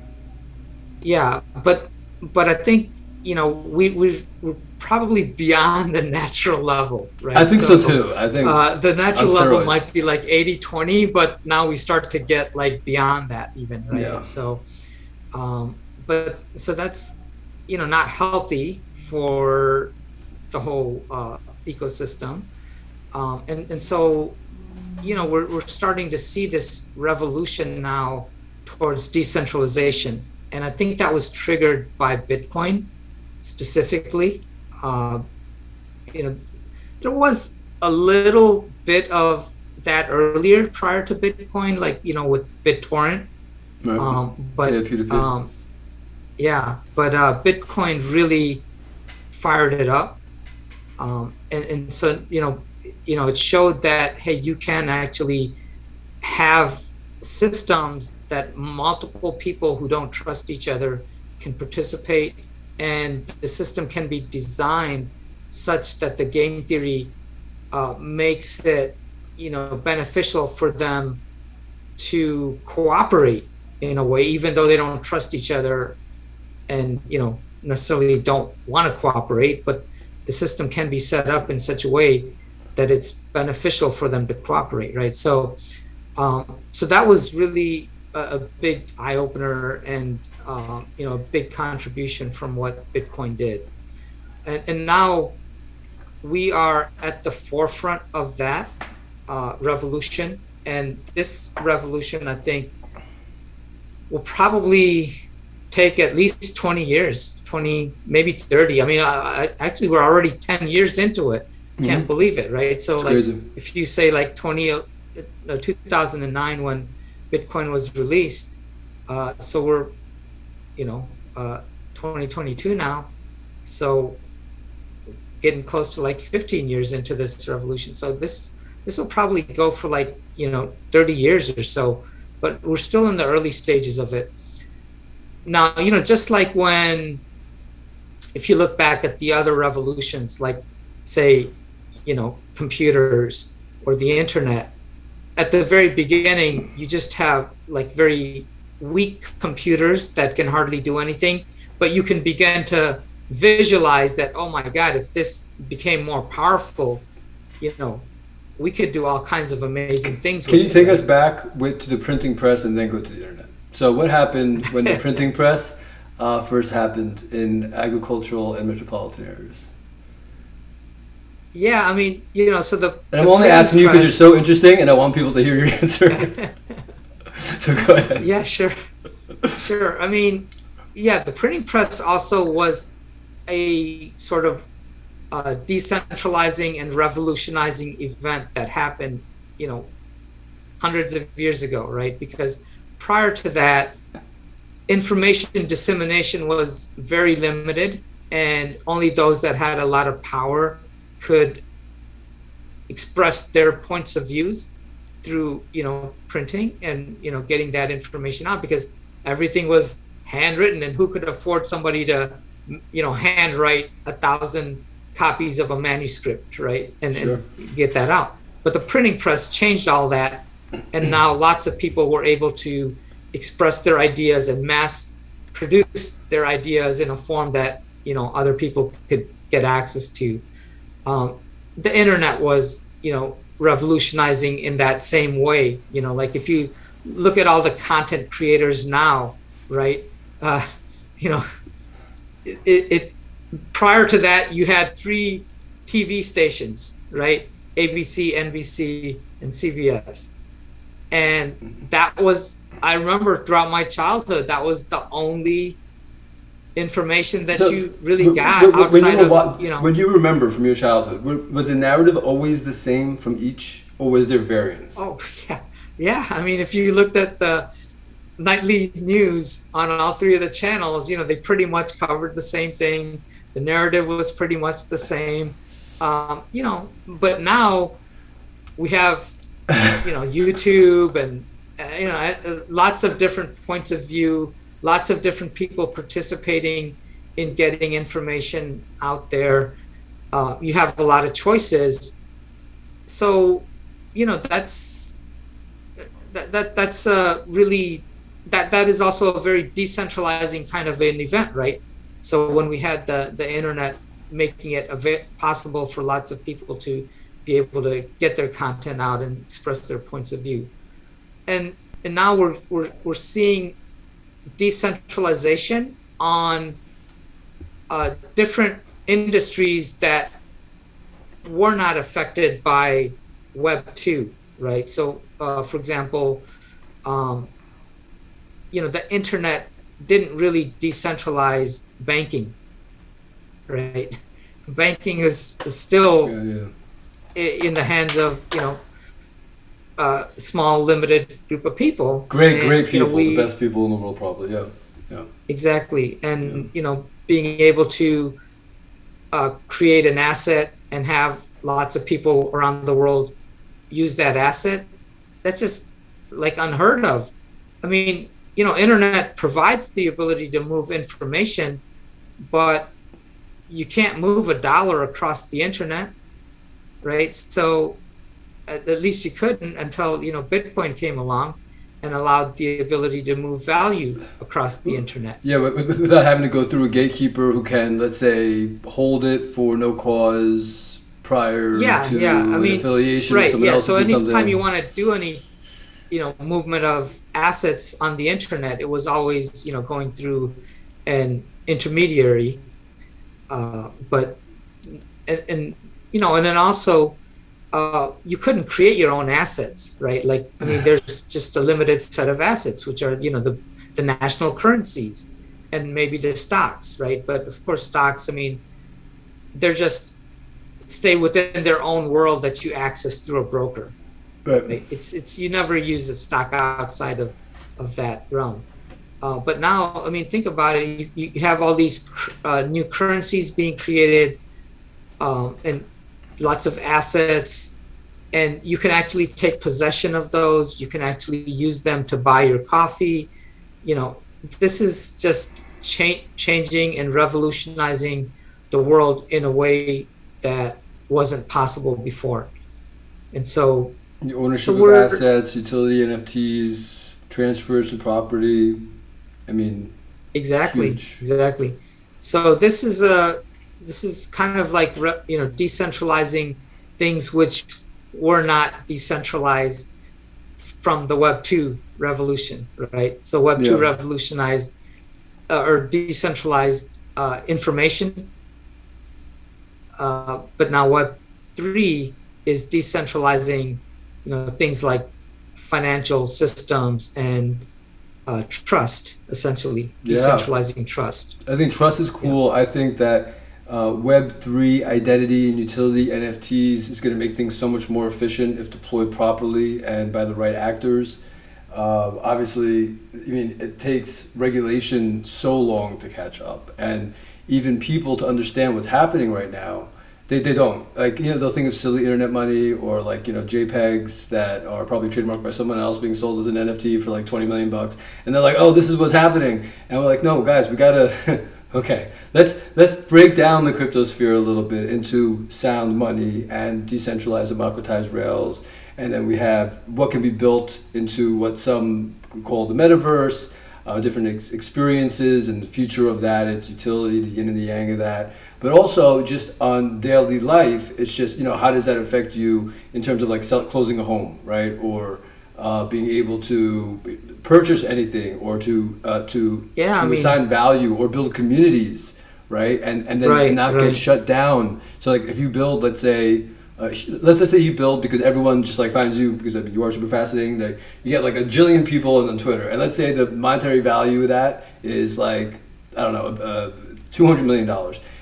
Yeah, but I think we're probably beyond the natural level, right? I think so too. I think the natural level steroids might be like 80-20, but now we start to get like beyond that even, right? Yeah. So, so that's not healthy for the whole ecosystem, and so we're starting to see this revolution now towards decentralization, and I think that was triggered by Bitcoin specifically. There was a little bit of that earlier prior to Bitcoin, like with BitTorrent, right. but yeah, Bitcoin really fired it up, and so it showed that, hey, you can actually have systems that multiple people who don't trust each other can participate, and the system can be designed such that the game theory makes it beneficial for them to cooperate in a way, even though they don't trust each other and necessarily don't want to cooperate, but the system can be set up in such a way that it's beneficial for them to cooperate, right? So that was really a big eye-opener, and a big contribution from what Bitcoin did. And now we are at the forefront of that revolution, and this revolution, I think, will probably take at least 20 years, 20, maybe 30. I mean, actually, we're already 10 years into it. Can't believe it, right? So, like, crazy. If you say like 2009 when Bitcoin was released, so we're 2022 now, so getting close to like 15 years into this revolution. So this will probably go for like 30 years or so, but we're still in the early stages of it. Now, just like if you look back at the other revolutions, like say computers or the internet, at the very beginning you just have like very weak computers that can hardly do anything, but you can begin to visualize that, oh my God, if this became more powerful, we could do all kinds of amazing things. Can you take us back to the printing press and then go to the internet? So what happened when the printing press first happened in agricultural and metropolitan areas? Yeah, I mean, so And I'm only asking you because you're so interesting, and I want people to hear your answer. So go ahead. Yeah, sure. I mean, yeah, the printing press also was a sort of decentralizing and revolutionizing event that happened, hundreds of years ago, right? Because prior to that, information dissemination was very limited, and only those that had a lot of power could express their points of views through printing and getting that information out, because everything was handwritten, and who could afford somebody to handwrite 1,000 copies of a manuscript, right? Sure. And get that out. But the printing press changed all that, and now lots of people were able to express their ideas and mass produce their ideas in a form that other people could get access to. The internet was revolutionizing in that same way. Like if you look at all the content creators now, right? You know, it prior to that you had 3 TV stations, right? ABC, NBC, and CBS. And that was, I remember throughout my childhood, that was the only information that you really got outside of. When you remember from your childhood, was the narrative always the same from each, or was there variance? Oh, yeah. I mean, if you looked at the nightly news on all 3 of the channels, they pretty much covered the same thing. The narrative was pretty much the same. But now we have, YouTube and, lots of different points of view, lots of different people participating in getting information out there. You have a lot of choices. So, that's really, that is also a very decentralizing kind of an event, right? So when we had the internet making it possible for lots of people to be able to get their content out and express their points of view, and now we're seeing decentralization on different industries that were not affected by Web 2, right? So, for example, the internet didn't really decentralize banking, right? Banking is still in the hands of small limited group of people. Great people, the best people in the world, probably. Yeah. Exactly, and being able to create an asset and have lots of people around the world use that asset, that's just like unheard of. I mean, internet provides the ability to move information, but you can't move $1 across the internet, right? So at least you couldn't until Bitcoin came along and allowed the ability to move value across the internet. Yeah, without having to go through a gatekeeper who can, let's say, hold it for no cause prior to affiliation. Right. Yeah. So anytime you want to do any movement of assets on the internet, it was always going through an intermediary. But and then also you couldn't create your own assets, right? Like, I mean, there's just a limited set of assets, which are the national currencies and maybe the stocks, right? But of course, stocks, I mean, they're just stay within their own world that you access through a broker. Right. It's you never use a stock outside of that realm. But now, I mean, think about it. You have all these new currencies being created, and lots of assets, and you can actually take possession of those. You can actually use them to buy your coffee. This is just changing and revolutionizing the world in a way that wasn't possible before. And so the ownership of assets, utility NFTs, transfers of property. I mean, exactly. So this is kind of like decentralizing things which were not decentralized from the Web 2 revolution, right? So Web 2 revolutionized or decentralized information, but now Web 3 is decentralizing things like financial systems and trust, essentially decentralizing trust. I think trust is cool. I think that Web3 identity and utility NFTs is going to make things so much more efficient if deployed properly and by the right actors. Obviously, I mean, it takes regulation so long to catch up, and even people to understand what's happening right now. They don't, like, they'll think of silly internet money or like, JPEGs that are probably trademarked by someone else being sold as an NFT for like $20 million. And they're like, oh, this is what's happening. And we're like, no, guys, we gotta Okay, let's break down the cryptosphere a little bit into sound money and decentralized democratized rails, and then we have what can be built into what some call the metaverse, different experiences and the future of that, its utility, the yin and the yang of that. But also just on daily life, it's just, how does that affect you in terms of like closing a home, right? Or being able to purchase anything, or to assign value, or build communities, right? And then right, not right. get shut down. So like if you build, let's say you build because everyone just like finds you because you are super fascinating. That you get like a jillion people on Twitter, and let's say the monetary value of that is like, I don't know, $200 million,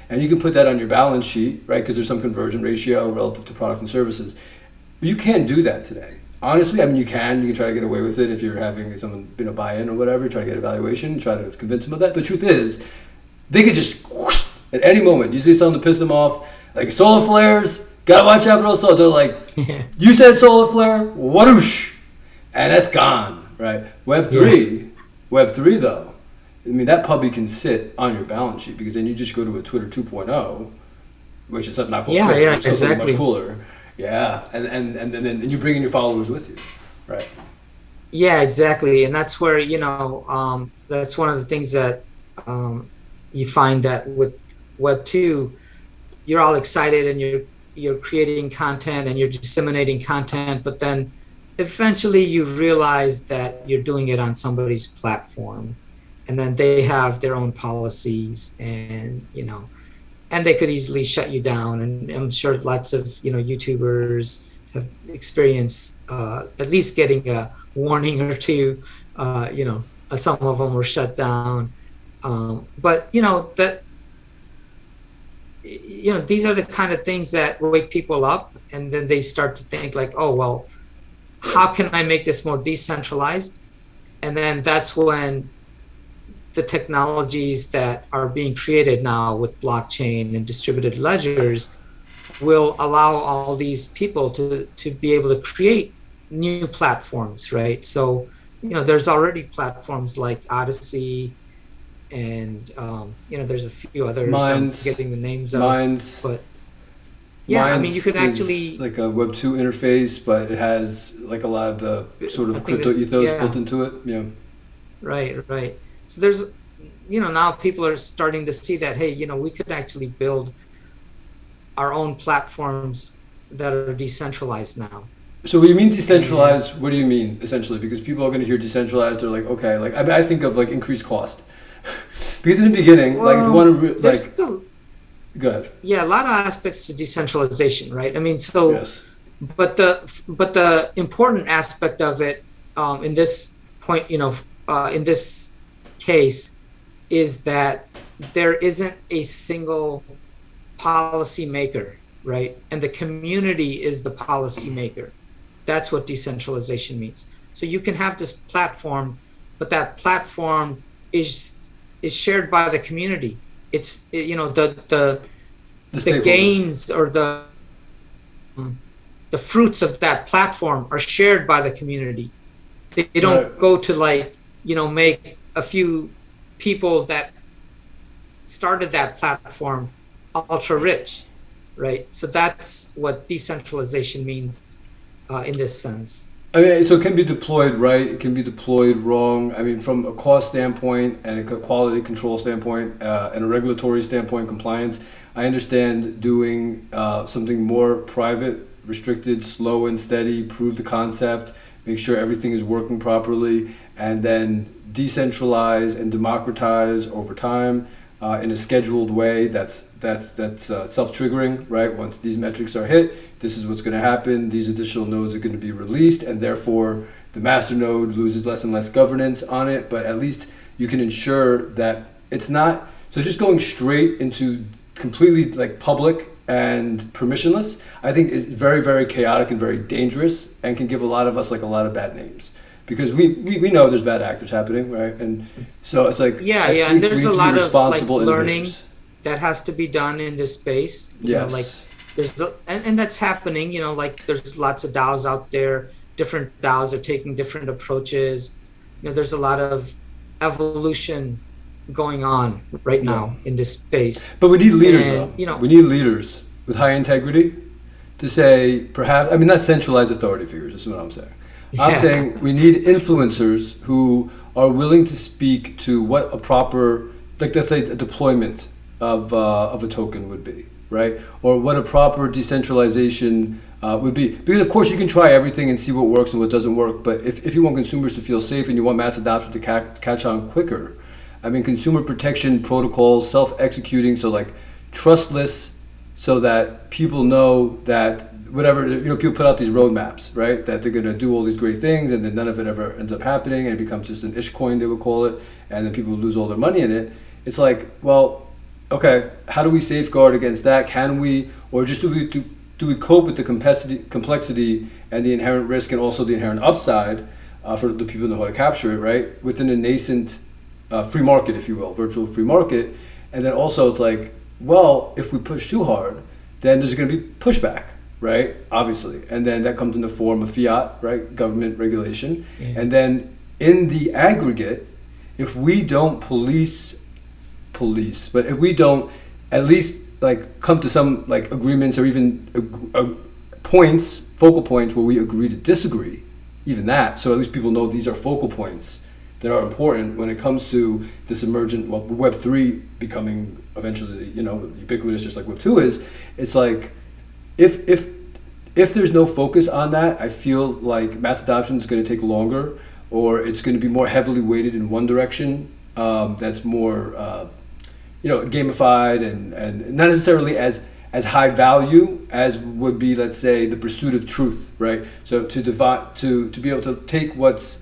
and you can put that on your balance sheet, right? Because there's some conversion ratio relative to product and services. You can't do that today. Honestly, I mean, you can try to get away with it if you're having someone buy in or whatever, try to get a valuation, try to convince them of that. But the truth is, they could just whoosh, at any moment, you see something to piss them off, like solar flares, gotta watch out for those solar. They're like, you said solar flare, whoosh, and that's gone, right? Web3 though, I mean, that puppy can sit on your balance sheet, because then you just go to a Twitter 2.0, which is not called Twitter, it's exactly. much cooler. Yeah, and then you bring in your followers with you, right? Yeah, exactly, and that's where that's one of the things that you find that with Web2, you're all excited and you're creating content and you're disseminating content, but then eventually you realize that you're doing it on somebody's platform, and then they have their own policies, and and they could easily shut you down. And I'm sure lots of YouTubers have experienced at least getting a warning or two. Some of them were shut down, but that these are the kind of things that wake people up, and then they start to think like, oh well, how can I make this more decentralized? And then that's when the technologies that are being created now with blockchain and distributed ledgers will allow all these people to be able to create new platforms, right? So, there's already platforms like Odyssey, and there's a few others. I'm forgetting the names of. But yeah, Minds, I mean, you could actually like a Web2 interface, but it has like a lot of the sort of crypto ethos built into it. Yeah. Right. So there's, now people are starting to see that, hey, we could actually build our own platforms that are decentralized now. So when you mean decentralized, what do you mean essentially? Because people are going to hear decentralized, they're like, okay, like I think of like increased cost. Because in the beginning, like if you want to go ahead. Yeah, a lot of aspects to decentralization, right? I mean, so, yes. but the important aspect of it, in this point, in this case, is that there isn't a single policy maker, right? And the community is the policy maker. That's what decentralization means. So you can have this platform, but that platform is shared by the community. It's the gains or the fruits of that platform are shared by the community. They don't go to make a few people that started that platform ultra rich, right? So that's what decentralization means in this sense. I mean, so it can be deployed right, it can be deployed wrong. I mean, from a cost standpoint and a quality control standpoint and a regulatory standpoint, compliance, I understand doing something more private, restricted, slow and steady, prove the concept, make sure everything is working properly, and then decentralize and democratize over time in a scheduled way that's self-triggering, right? Once these metrics are hit, this is what's going to happen. These additional nodes are going to be released, and therefore the master node loses less and less governance on it, but at least you can ensure that it's not, so just going straight into completely like public and permissionless, I think is very, very chaotic and very dangerous, and can give a lot of us like a lot of bad names. Because we know there's bad actors happening, right? And so it's like and there's a lot of like learning that has to be done in this space. And that's happening. Like there's lots of DAOs out there. Different DAOs are taking different approaches. There's a lot of evolution going on right Yeah. now in this space. But we need leaders, though. And, you know, We need leaders with high integrity to say, perhaps, I mean, not centralized authority figures, this is what I'm saying. I'm yeah. saying we need influencers who are willing to speak to what a proper, like let's say a deployment of a token would be, right? Or what a proper decentralization would be. Because of course you can try everything and see what works and what doesn't work, but if you want consumers to feel safe and you want mass adoption to catch on quicker, I mean, consumer protection protocols, self-executing, so like trustless, so that people know that whatever, you know, people put out these roadmaps, right? That they're going to do all these great things, and then none of it ever ends up happening, and it becomes just an ish coin, they would call it, and then people lose all their money in it. It's like, well, okay, how do we safeguard against that? Can we, or just do we cope with the complexity and the inherent risk and also the inherent upside for the people that know how to capture it, right? Within a nascent free market, if you will, virtual free market. And then also it's like, well, if we push too hard, then there's going to be pushback, right? Obviously. And then that comes in the form of fiat, right? Government regulation. Yeah. And then in the aggregate, if we don't police, but if we don't at least like come to some like agreements or even points, focal points where we agree to disagree, even that, so at least people know these are focal points that are important when it comes to this emergent, well, Web3 becoming eventually, you know, ubiquitous just like Web2 is. It's like, if there's no focus on that, I feel like mass adoption is going to take longer, or it's going to be more heavily weighted in one direction that's more, you know, gamified and not necessarily as high value as would be, let's say, the pursuit of truth, right? So to be able to take what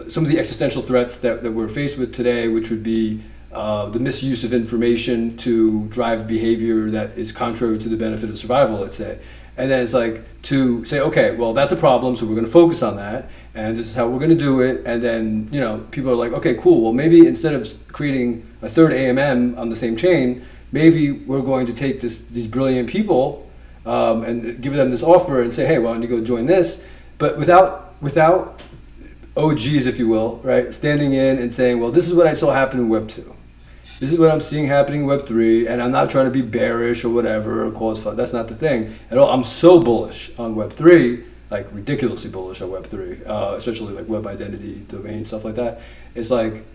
some of the existential threats that we're faced with today, which would be the misuse of information to drive behavior that is contrary to the benefit of survival, let's say. And then it's like to say, okay, well, that's a problem, so we're going to focus on that, and this is how we're going to do it. And then, you know, people are like, okay, cool. Well, maybe instead of creating a third AMM on the same chain, maybe we're going to take these brilliant people and give them this offer and say, hey, why don't you go join this? But without OGs, if you will, right, standing in and saying, well, this is what I saw happen in Web 2. This is what I'm seeing happening in Web 3, and I'm not trying to be bearish or whatever or cause fun. That's not the thing at all. I'm so bullish on Web 3, like ridiculously bullish on Web 3, especially like web identity, domain, stuff like that. It's like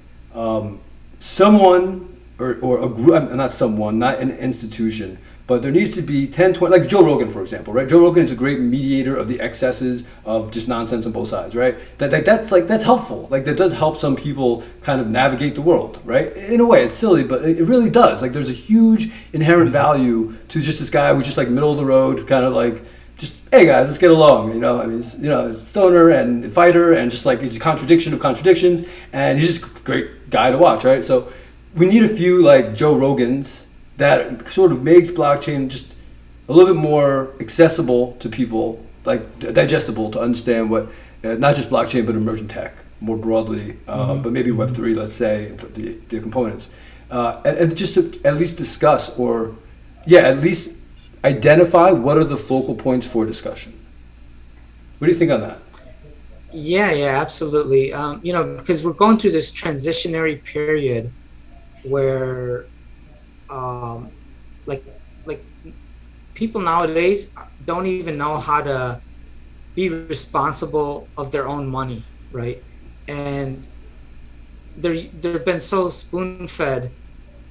someone or a group, not someone, not an institution, but there needs to be 10, 20, like Joe Rogan, for example, right? Joe Rogan is a great mediator of the excesses of just nonsense on both sides, right? That's helpful. Like that does help some people kind of navigate the world, right? In a way, it's silly, but it really does. Like there's a huge inherent value to just this guy who's just like middle of the road, kind of like, just, hey guys, let's get along, you know? I mean, he's, you know, he's a stoner and fighter and just like, he's a contradiction of contradictions, and he's just a great guy to watch, right? So we need a few like Joe Rogans that sort of makes blockchain just a little bit more accessible to people, like digestible to understand what, not just blockchain, but emergent tech more broadly, but maybe Web3, let's say, the components. And just to at least discuss or, at least identify what are the focal points for discussion. What do you think on that? Yeah, absolutely. You know, because we're going through this transitionary period where like people nowadays don't even know how to be responsible of their own money, right? And they've been so spoon-fed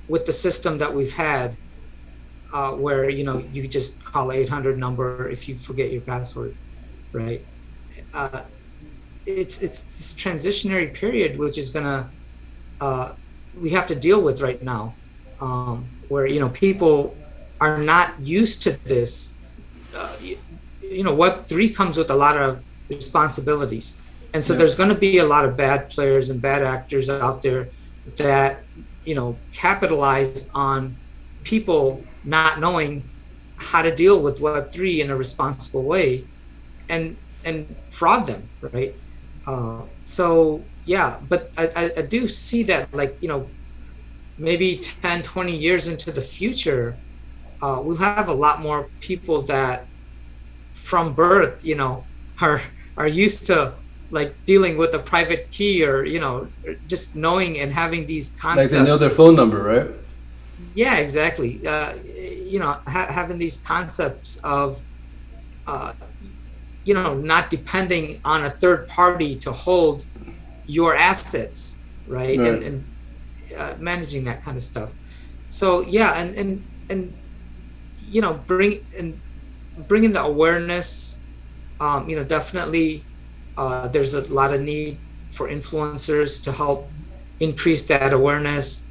with the system that we've had, where, you know, you just call 800 number if you forget your password, right? It's this transitionary period which is gonna we have to deal with right now, where, you know, people are not used to this. You know, Web3 comes with a lot of responsibilities, and so there's going to be a lot of bad players and bad actors out there that, you know, capitalize on people not knowing how to deal with Web3 in a responsible way, and fraud them, right? So yeah, but I do see that, like, you know, maybe 10, 20 years into the future, we'll have a lot more people that from birth, you know, are used to like dealing with a private key, or just knowing and having these Like they know their concepts. phone number, right? Yeah, exactly. Having these concepts of uh, not depending on a third party to hold your assets, right? Right. And managing that kind of stuff. So yeah, and bringing the awareness. Definitely, there's a lot of need for influencers to help increase that awareness.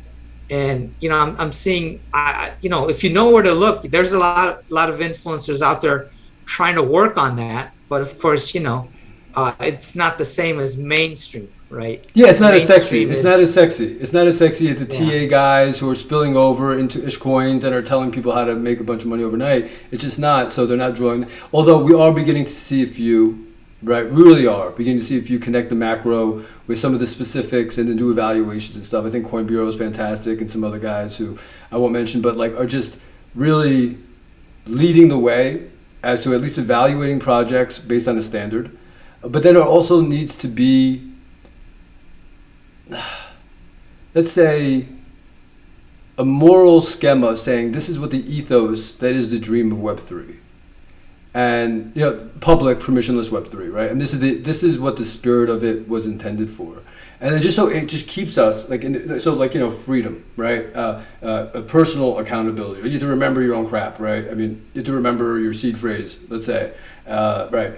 And I'm seeing, if you know where to look, there's a lot of influencers out there trying to work on that. But of course, it's not the same as mainstream, right? Yeah, it's not as sexy. Mainstream It's not is, as sexy. It's not as sexy as the yeah, TA guys who are spilling over into ish coins and are telling people how to make a bunch of money overnight. It's just not. So they're not drawing. Although we are beginning to see a few, right? We really are beginning to see if you connect the macro with some of the specifics and then do evaluations and stuff. I think Coin Bureau is fantastic, and some other guys who I won't mention, but like are just really leading the way as to at least evaluating projects based on a standard. But then there also needs to be, let's say, a moral schema saying this is what the ethos that is the dream of Web3, and public permissionless Web3, right? And this is what the spirit of it was intended for, and then just so it just keeps us freedom, right? Personal accountability. You have to remember your own crap, right? I mean, you have to remember your seed phrase, let's say, right?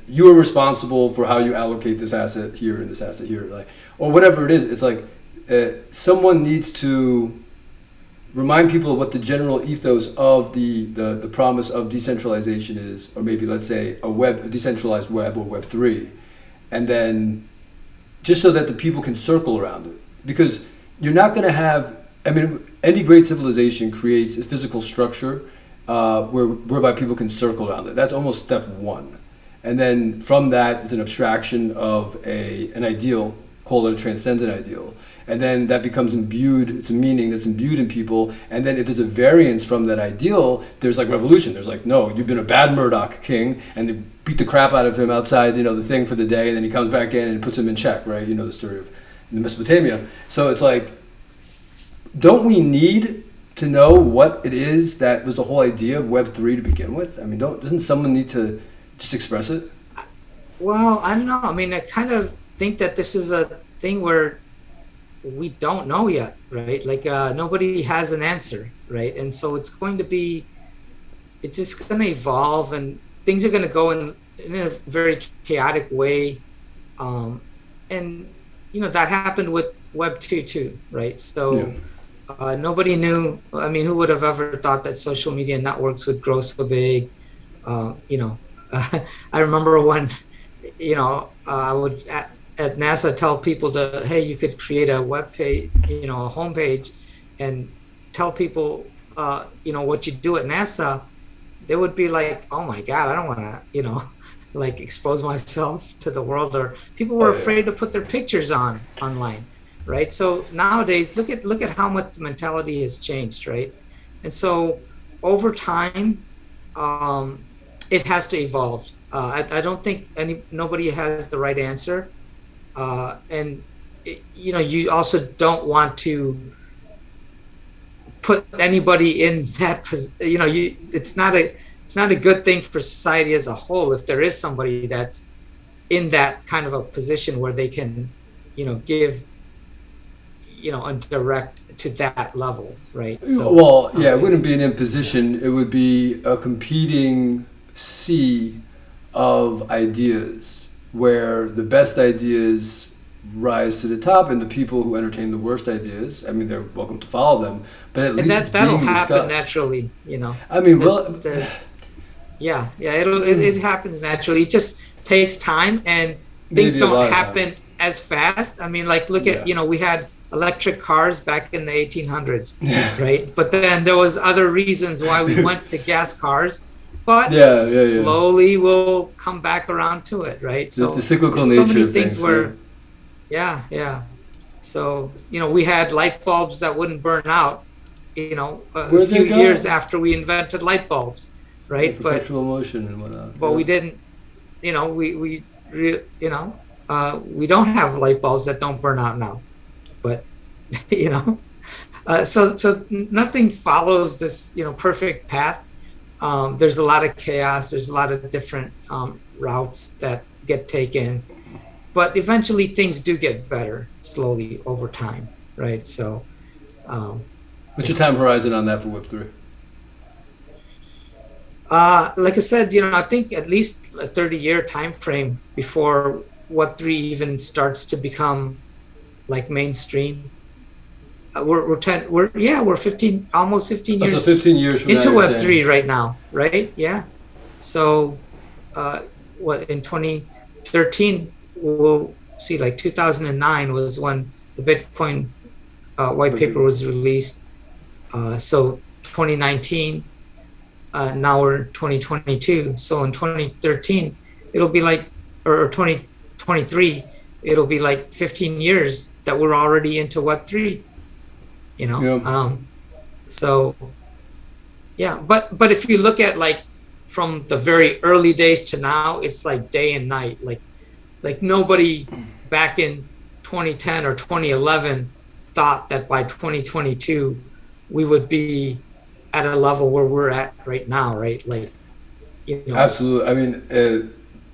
You are responsible for how you allocate this asset here and this asset here, like, or whatever it is. It's like someone needs to remind people of what the general ethos of the promise of decentralization is, or maybe let's say a decentralized web or Web3, and then just so that the people can circle around it, because you're not going to have. I mean, any great civilization creates a physical structure whereby people can circle around it. That's almost step one. And then from that is an abstraction of an ideal, call it a transcendent ideal. And then that becomes imbued, it's a meaning that's imbued in people. And then if there's a variance from that ideal, there's like revolution. There's like, no, you've been a bad Murdoch king, and they beat the crap out of him outside, the thing for the day, and then he comes back in and puts him in check, right? You know the story of Mesopotamia. So it's like, don't we need to know what it is that was the whole idea of Web3 to begin with? I mean, doesn't someone need to just express it? well, I don't know. I mean, I kind of think that this is a thing where we don't know yet, right? Like nobody has an answer, right? And so it's just going to evolve, and things are going to go in a very chaotic way. And that happened with Web 2 too, right? So nobody knew. I mean, who would have ever thought that social media networks would grow so big? I remember when, I would at NASA tell people hey, you could create a web page, a homepage, and tell people, what you do at NASA. They would be like, oh my God, I don't want to, like expose myself to the world. Or people were afraid to put their pictures online, right? So nowadays, look at how much the mentality has changed, right? And so over time, it has to evolve. I don't think nobody has the right answer, and you also don't want to put anybody in that position. It's not a good thing for society as a whole if there is somebody that's in that kind of a position where they can, give, a direct to that level, right? So it wouldn't be an imposition. It would be a competing sea of ideas where the best ideas rise to the top, and the people who entertain the worst ideas, I mean, they're welcome to follow them, but at least that'll happen naturally, I mean, it happens naturally. It just takes time, and things don't happen as fast. I mean, like look at we had electric cars back in the 1800s, right? But then there was other reasons why we went to gas cars. But slowly we'll come back around to it, right? So the cyclical there's nature so many of things things, where, So we had light bulbs that wouldn't burn out, a few years after we invented light bulbs, right? Perpetual motion and whatnot. But we didn't, we don't have light bulbs that don't burn out now, but you know, so nothing follows this perfect path. There's a lot of chaos. There's a lot of different routes that get taken, but eventually things do get better slowly over time, right? So, What's your time horizon on that for Web3? like I said, I think at least a 30-year time frame before Web3 even starts to become like mainstream. We're 15, almost 15 years, so 15 years from into now, Web3 right now, right? Yeah. So, in 2013, we'll see, like 2009 was when the Bitcoin white paper was released. So 2019, now we're 2022. So in 2013, it'll be like, or 2023, it'll be like 15 years that we're already into Web3. Yeah. So yeah, but if you look at like from the very early days to now, it's like day and night. Like nobody back in 2010 or 2011 thought that by 2022 we would be at a level where we're at right now, right? Like, Absolutely. I mean,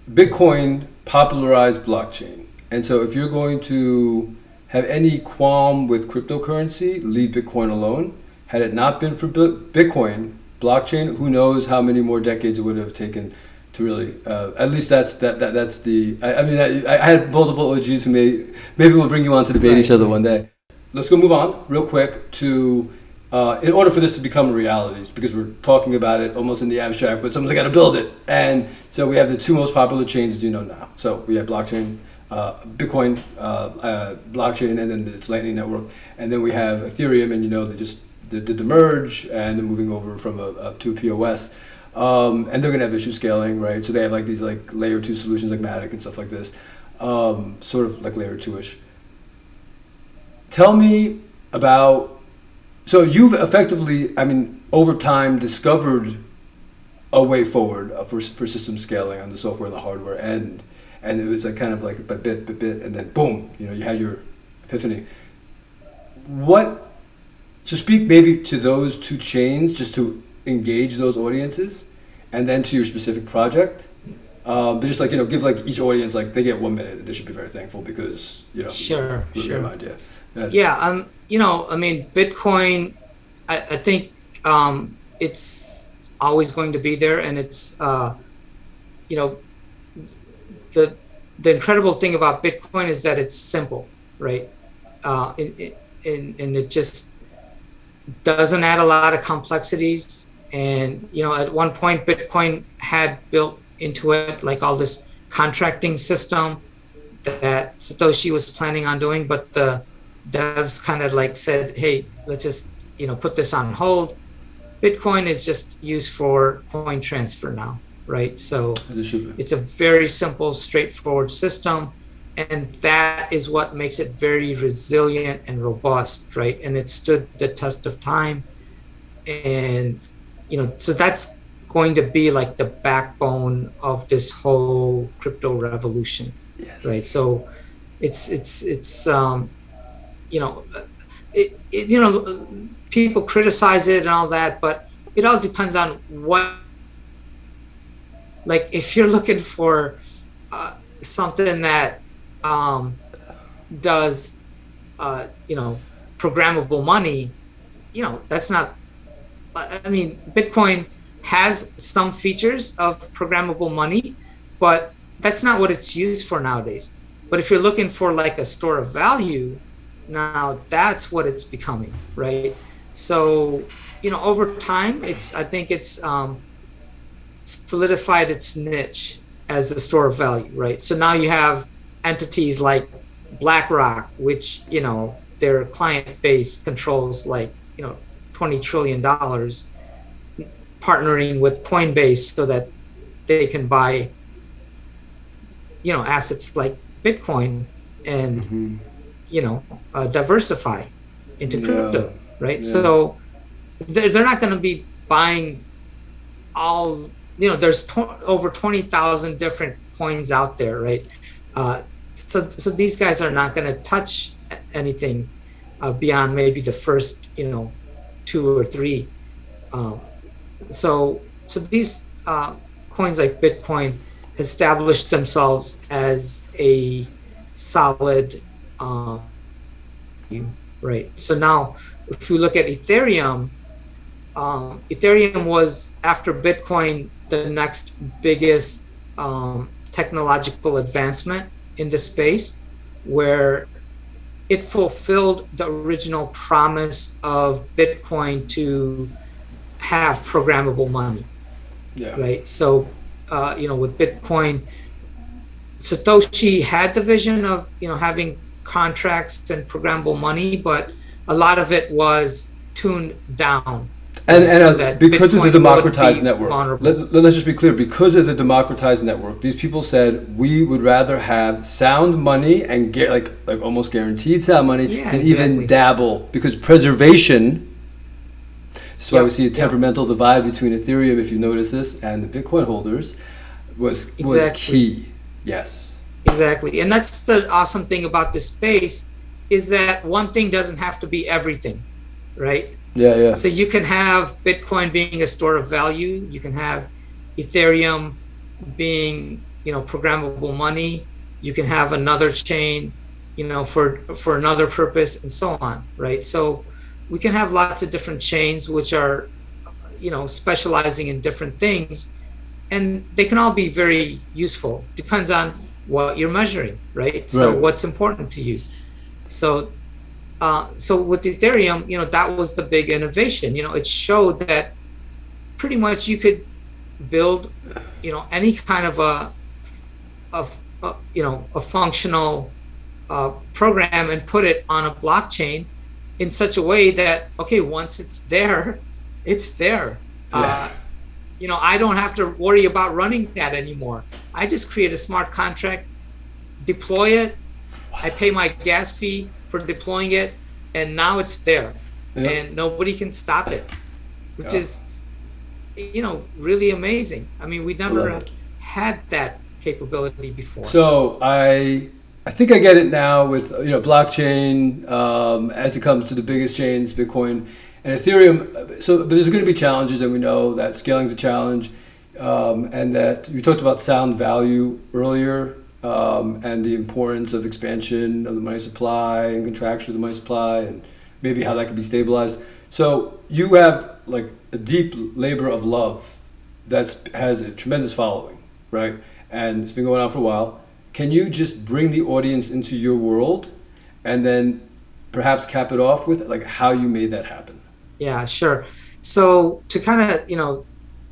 Bitcoin popularized blockchain. And so if you're going to have any qualm with cryptocurrency, leave Bitcoin alone. Had it not been for Bitcoin, blockchain, who knows how many more decades it would have taken to really, at least that's the, I mean, I had multiple OGs who maybe we'll bring you on to debate each other one day. Let's go move on real quick to, in order for this to become a reality, because we're talking about it almost in the abstract, but someone's got to build it. And so we have the two most popular chains that you know now. So we have blockchain, Bitcoin, blockchain, and then its Lightning Network. And then we have Ethereum, and they just did the merge, and they're moving over from to POS. And they're going to have issue scaling, right? So they have like these like layer 2 solutions like Matic and stuff like this, sort of like layer 2-ish. Tell me about, so you've effectively, I mean, over time discovered a way forward for system scaling on the software and the hardware end. And it was like kind of like by bit, and then boom, you had your epiphany. So speak maybe to those two chains just to engage those audiences, and then to your specific project. But just like, give like each audience, like they get 1 minute, and they should be very thankful because, Sure. Idea. Yeah. I mean, Bitcoin, I think it's always going to be there, and it's, the incredible thing about Bitcoin is that it's simple, right? And it just doesn't add a lot of complexities. And, at one point, Bitcoin had built into it like all this contracting system that Satoshi was planning on doing, but the devs kind of like said, hey, let's just, put this on hold. Bitcoin is just used for coin transfer now, right? So it's a very simple, straightforward system. And that is what makes it very resilient and robust, right? And it stood the test of time. And, so that's going to be like the backbone of this whole crypto revolution, yes. Right? So people criticize it and all that, but it all depends on what, like if you're looking for something that does programmable money, that's not, I mean, Bitcoin has some features of programmable money, but that's not what it's used for nowadays. But if you're looking for like a store of value, now that's what it's becoming, right? So, over time, I think it's solidified its niche as a store of value, right? So now you have entities like BlackRock, which, their client base controls like, $20 trillion, partnering with Coinbase so that they can buy, assets like Bitcoin and, diversify into crypto, right? Yeah. So they're not going to be buying all, there's over 20,000 different coins out there, right? So these guys are not going to touch anything beyond maybe the first, two or three. Um, so these coins like Bitcoin established themselves as a solid, right? So now, if we look at Ethereum, Ethereum was, after Bitcoin, the next biggest technological advancement in the space, where it fulfilled the original promise of Bitcoin to have programmable money. Yeah. Right. So, with Bitcoin, Satoshi had the vision of, having contracts and programmable money, but a lot of it was tuned down. And so that because Bitcoin of the democratized network, vulnerable. let's just be clear, because of the democratized network, these people said we would rather have sound money and get like almost guaranteed sound money than even dabble, because preservation. That's why we see a temperamental divide between Ethereum, if you notice this, and the Bitcoin holders was key. Yes. Exactly. And that's the awesome thing about this space, is that one thing doesn't have to be everything, right? Yeah. So you can have Bitcoin being a store of value. You can have Ethereum being, programmable money. You can have another chain, for another purpose, and so on, right? So we can have lots of different chains which are, specializing in different things, and they can all be very useful. Depends on what you're measuring, right? So what's important to you. So with Ethereum, that was the big innovation. It showed that pretty much you could build, any kind of a functional program and put it on a blockchain in such a way that, okay, once it's there, it's there. Yeah. I don't have to worry about running that anymore. I just create a smart contract, deploy it. I pay my gas fee for deploying it, and now it's there, and nobody can stop it, which is, really amazing. I mean, we never had that capability before. So I think I get it now with blockchain as it comes to the biggest chains, Bitcoin and Ethereum. So, but there's going to be challenges, and we know that scaling is a challenge, and that you talked about sound value earlier. And the importance of expansion of the money supply and contraction of the money supply, and maybe how that could be stabilized. So you have like a deep labor of love that has a tremendous following, right? And it's been going on for a while. Can you just bring the audience into your world and then perhaps cap it off with like how you made that happen? Yeah, sure. So to kind of,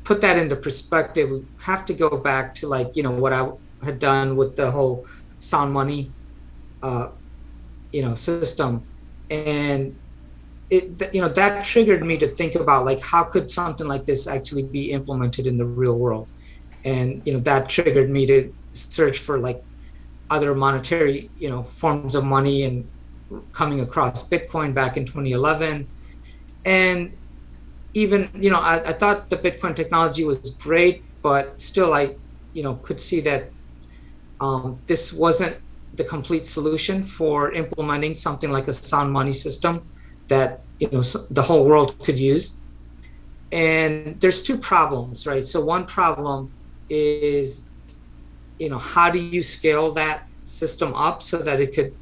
put that into perspective, we have to go back to what I had done with the whole sound money, system, and it, that triggered me to think about how could something like this actually be implemented in the real world, and that triggered me to search for other monetary, forms of money, and coming across Bitcoin back in 2011, and even I thought the Bitcoin technology was great, but still I could see that this wasn't the complete solution for implementing something like a sound money system that the whole world could use. And there's two problems, right? So one problem is, how do you scale that system up so that it could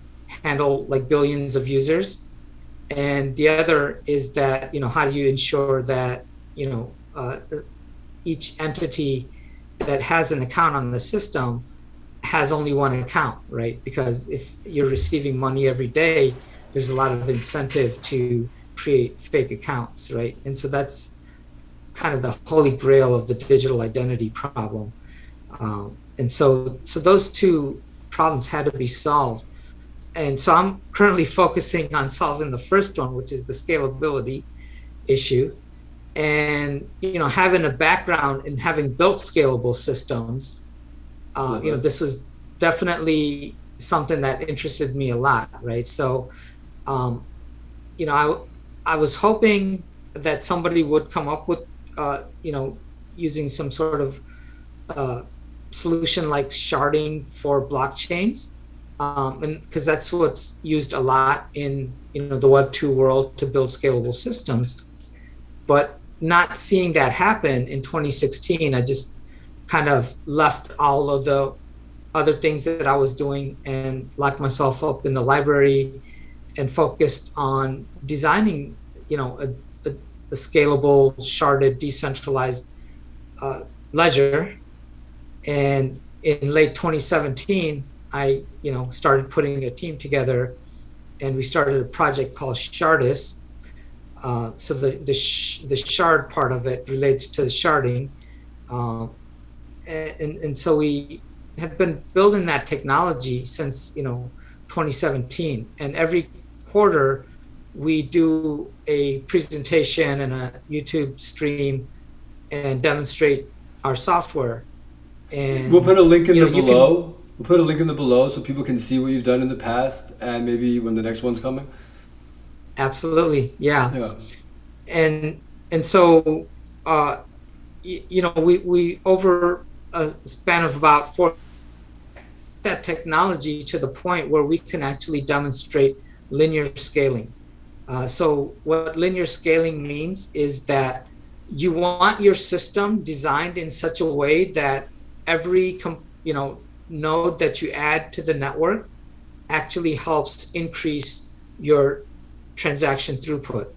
handle billions of users? And the other is that, how do you ensure that, each entity that has an account on the system has only one account, right? Because if you're receiving money every day, there's a lot of incentive to create fake accounts, right? And so that's kind of the holy grail of the digital identity problem. And so those two problems had to be solved. And so I'm currently focusing on solving the first one, which is the scalability issue. And, having a background in having built scalable systems, this was definitely something that interested me a lot, right? So, I was hoping that somebody would come up with, using some sort of solution like sharding for blockchains, and because that's what's used a lot in the Web 2 world to build scalable systems. But not seeing that happen in 2016, I just kind of left all of the other things that I was doing and locked myself up in the library and focused on designing, a scalable, sharded, decentralized ledger. And in late 2017, I, started putting a team together, and we started a project called Shardus. So the shard part of it relates to sharding, and so we have been building that technology since 2017, and every quarter we do a presentation and a YouTube stream and demonstrate our software. And We'll put a link in the below. We'll put a link in the below so people can see what you've done in the past and maybe when the next one's coming. Absolutely, yeah. And so we over a span of about 4 that technology to the point where we can actually demonstrate linear scaling. So what linear scaling means is that you want your system designed in such a way that every node that you add to the network actually helps increase your transaction throughput.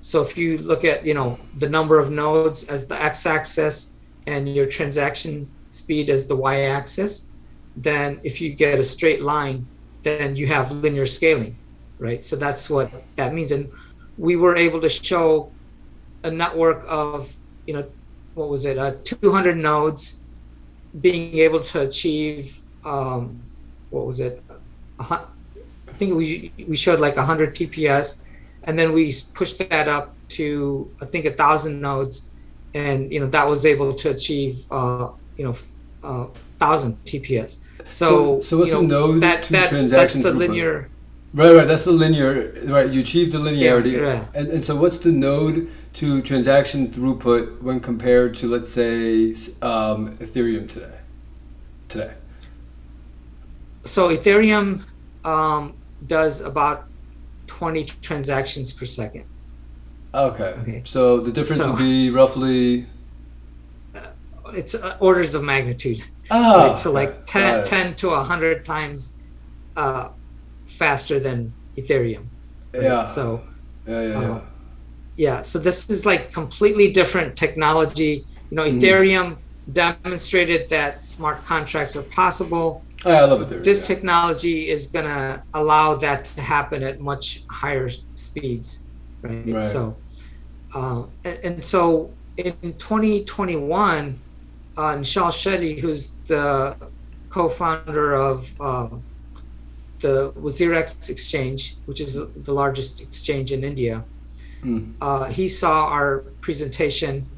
So if you look at the number of nodes as the x-axis and your transaction speed as the y-axis, then if you get a straight line, then you have linear scaling, right? So that's what that means. And we were able to show a network of 200 nodes being able to achieve I think we showed like 100 TPS, and then we pushed that up to I think 1,000 nodes, and that was able to achieve 1,000 TPS. So what's a node to transaction that's a throughput? linear. Right. That's the linear. Right. You achieved the linearity. Yeah. And so what's the node to transaction throughput when compared to, let's say, Ethereum today? So Ethereum does about 20 transactions per second. Okay. So the difference would be roughly. It's orders of magnitude. Oh. Right? So like 10 to 100 times faster than Ethereum. Right? Yeah. So. Yeah. So this is like completely different technology. Ethereum demonstrated that smart contracts are possible. Oh, I love Ethereum. This technology is going to allow that to happen at much higher speeds, right? So, and so in 2021, Nishal Shetty, who's the co-founder of the WarriorCast exchange, which is the largest exchange in India, he saw our presentation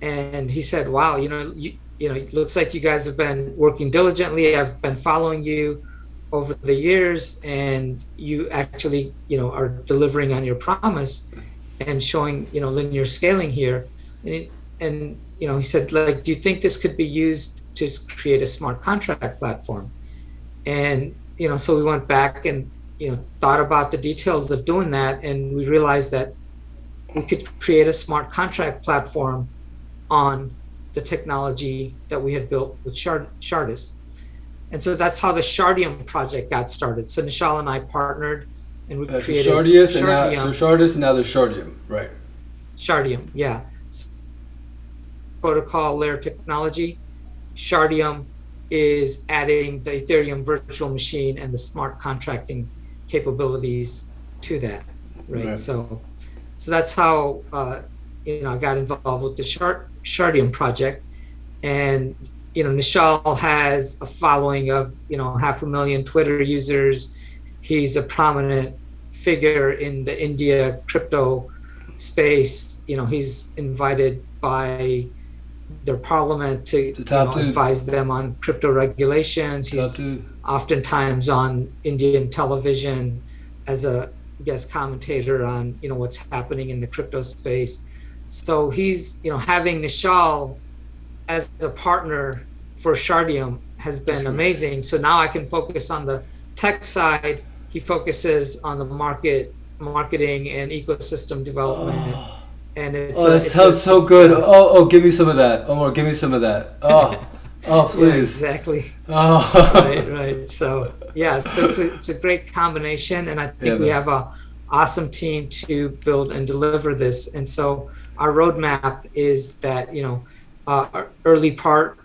and he said, "Wow, it looks like you guys have been working diligently. I've been following you over the years, and you actually, are delivering on your promise and showing, linear scaling here." And he said, like, "Do you think this could be used to create a smart contract platform?" And so we went back and thought about the details of doing that, and we realized that we could create a smart contract platform on the technology that we had built with Shardus. And so that's how the Shardeum project got started. So Nishal and I partnered, and we created Shardus and now there's Shardeum, right? Shardeum, yeah. So protocol layer technology. Shardeum is adding the Ethereum virtual machine and the smart contracting capabilities to that, right? So that's how I got involved with the Shardeum project. And Nishal has a following of 500,000 Twitter users. He's a prominent figure in the India crypto space. He's invited by their parliament to advise them on crypto regulations. He's oftentimes on Indian television as a guest commentator on what's happening in the crypto space. So he's having Nishal as a partner for Shardium has been amazing. So now I can focus on the tech side. He focuses on the marketing and ecosystem development. And Oh, that sounds so good. Give me some of that. Omar, give me some of that. Please. Yeah, exactly. Right. So yeah, so it's a great combination, and I think we have a awesome team to build and deliver this. And so our roadmap is that our early part,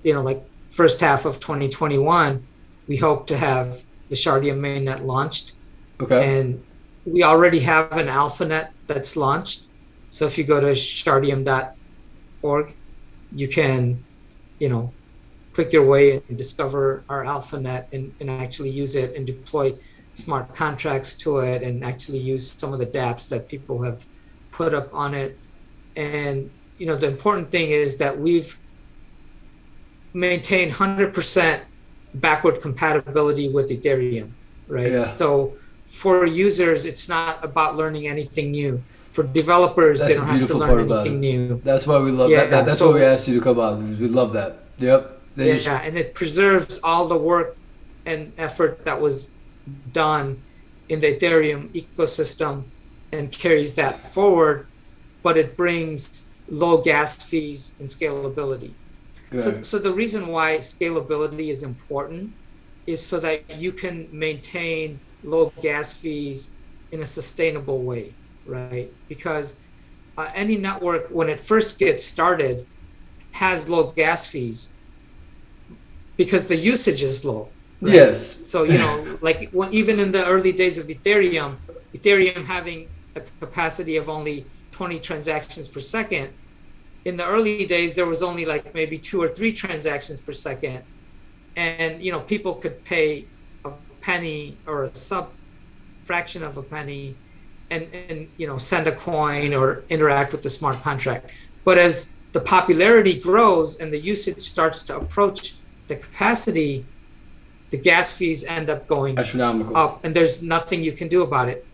like first half of 2021, we hope to have the Shardium mainnet launched. Okay. And we already have an AlphaNet that's launched. So if you go to shardium.org, you can, click your way and discover our AlphaNet and actually use it and deploy smart contracts to it and actually use some of the dApps that people have put up on it. And, the important thing is that we've maintained 100% backward compatibility with Ethereum, right? Yeah. So for users, it's not about learning anything new. For developers, they don't have to learn anything new. That's why we love that. That's why we asked you to come on. We love that. Yep. And it preserves all the work and effort that was done in the Ethereum ecosystem and carries that forward, but it brings low gas fees and scalability. So the reason why scalability is important is so that you can maintain low gas fees in a sustainable way, right? Because any network, when it first gets started, has low gas fees because the usage is low. Right? Yes. So, like even in the early days of Ethereum having a capacity of only 20 transactions per second, in the early days, there was only like maybe 2 or 3 transactions per second. And, people could pay a penny or a sub fraction of a penny and send a coin or interact with the smart contract. But as the popularity grows and the usage starts to approach the capacity, the gas fees end up going astronomical up, and there's nothing you can do about it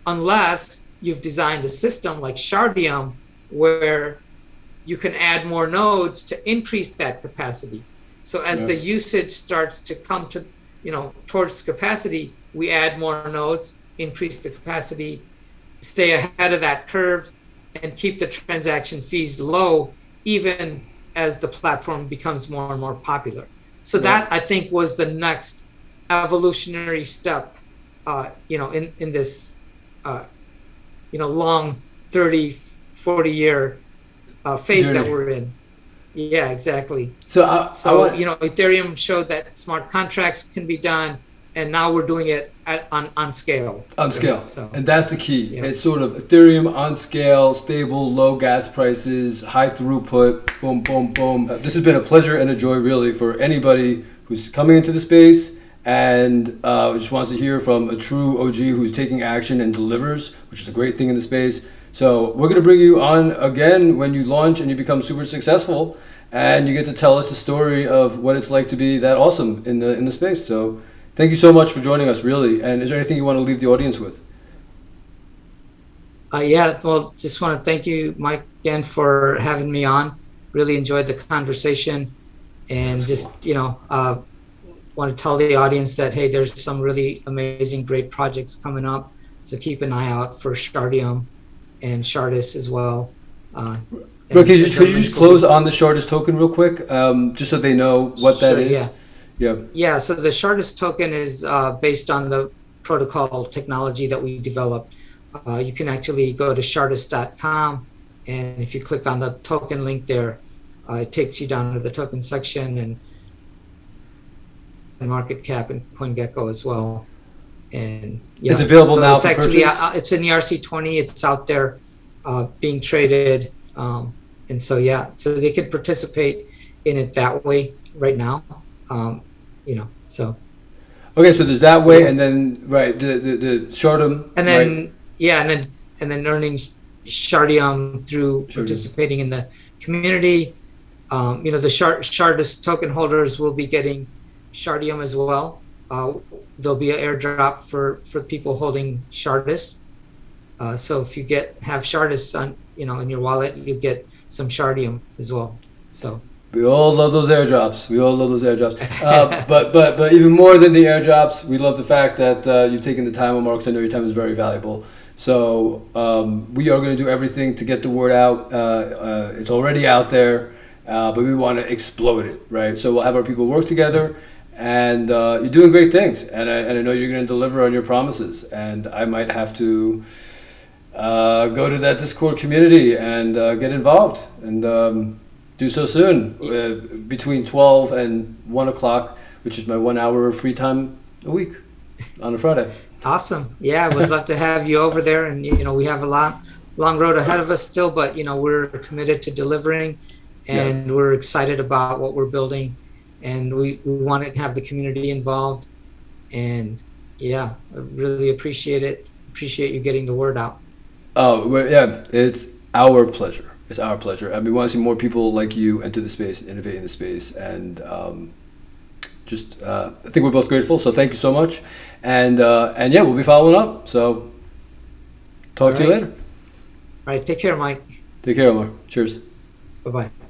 unless you've designed a system like Shardium where you can add more nodes to increase that capacity. So as the usage starts to come to, towards capacity, we add more nodes, increase the capacity, stay ahead of that curve, and keep the transaction fees low, even as the platform becomes more and more popular. So that, I think, was the next evolutionary step, in this, long 30, 40 year phase that we're in. Yeah, exactly. So Ethereum showed that smart contracts can be done, and now we're doing it on scale. On scale, so, and that's the key. Yeah. It's sort of Ethereum on scale, stable, low gas prices, high throughput, boom, boom, boom. This has been a pleasure and a joy, really, for anybody who's coming into the space and just wants to hear from a true OG who's taking action and delivers, which is a great thing in the space. So we're going to bring you on again when you launch and you become super successful, and you get to tell us the story of what it's like to be that awesome in the space. So thank you so much for joining us, really. And is there anything you want to leave the audience with? Just want to thank you, Mike, again for having me on. Really enjoyed the conversation, and just want to tell the audience that hey, there's some really amazing, great projects coming up. So keep an eye out for Shardium and Shardus as well. Could you just close on the Shardus token real quick, just so they know what that is? Yeah. So the Shardus token is based on the protocol technology that we developed. You can actually go to shardus.com, and if you click on the token link there, it takes you down to the token section and market cap and CoinGecko as well. And it's available now. It's actually it's in the RC20. It's out there being traded, and so they could participate in it that way right now. So. Okay, so there's that way, and then the Shardium, and then and then earning Shardium through participating in the community. The Shardus token holders will be getting Shardium as well. There'll be an airdrop for people holding Shardus. So if you have Shardus on, in your wallet, you get some Shardium as well. So We all love those airdrops. We all love those airdrops. But even more than the airdrops, we love the fact that you've taken the time, Omar, because I know your time is very valuable. So we are going to do everything to get the word out. It's already out there, but we want to explode it, right? So we'll have our people work together, and you're doing great things. And I know you're going to deliver on your promises. And I might have to go to that Discord community and get involved and do so soon, between 12 and 1 o'clock, which is my 1 hour of free time a week on a Friday. Awesome. Yeah, we'd love to have you over there. And, we have a long road ahead of us still, but, we're committed to delivering, and we're excited about what we're building, and we want to have the community involved. And I really appreciate it. Appreciate you getting the word out. Oh, yeah, it's our pleasure. It's our pleasure. I mean, we want to see more people like you enter the space, innovate in the space, and I think we're both grateful. So thank you so much, and we'll be following up. So talk to you later. All right, take care, Mike. Take care, Omar. Cheers. Bye-bye.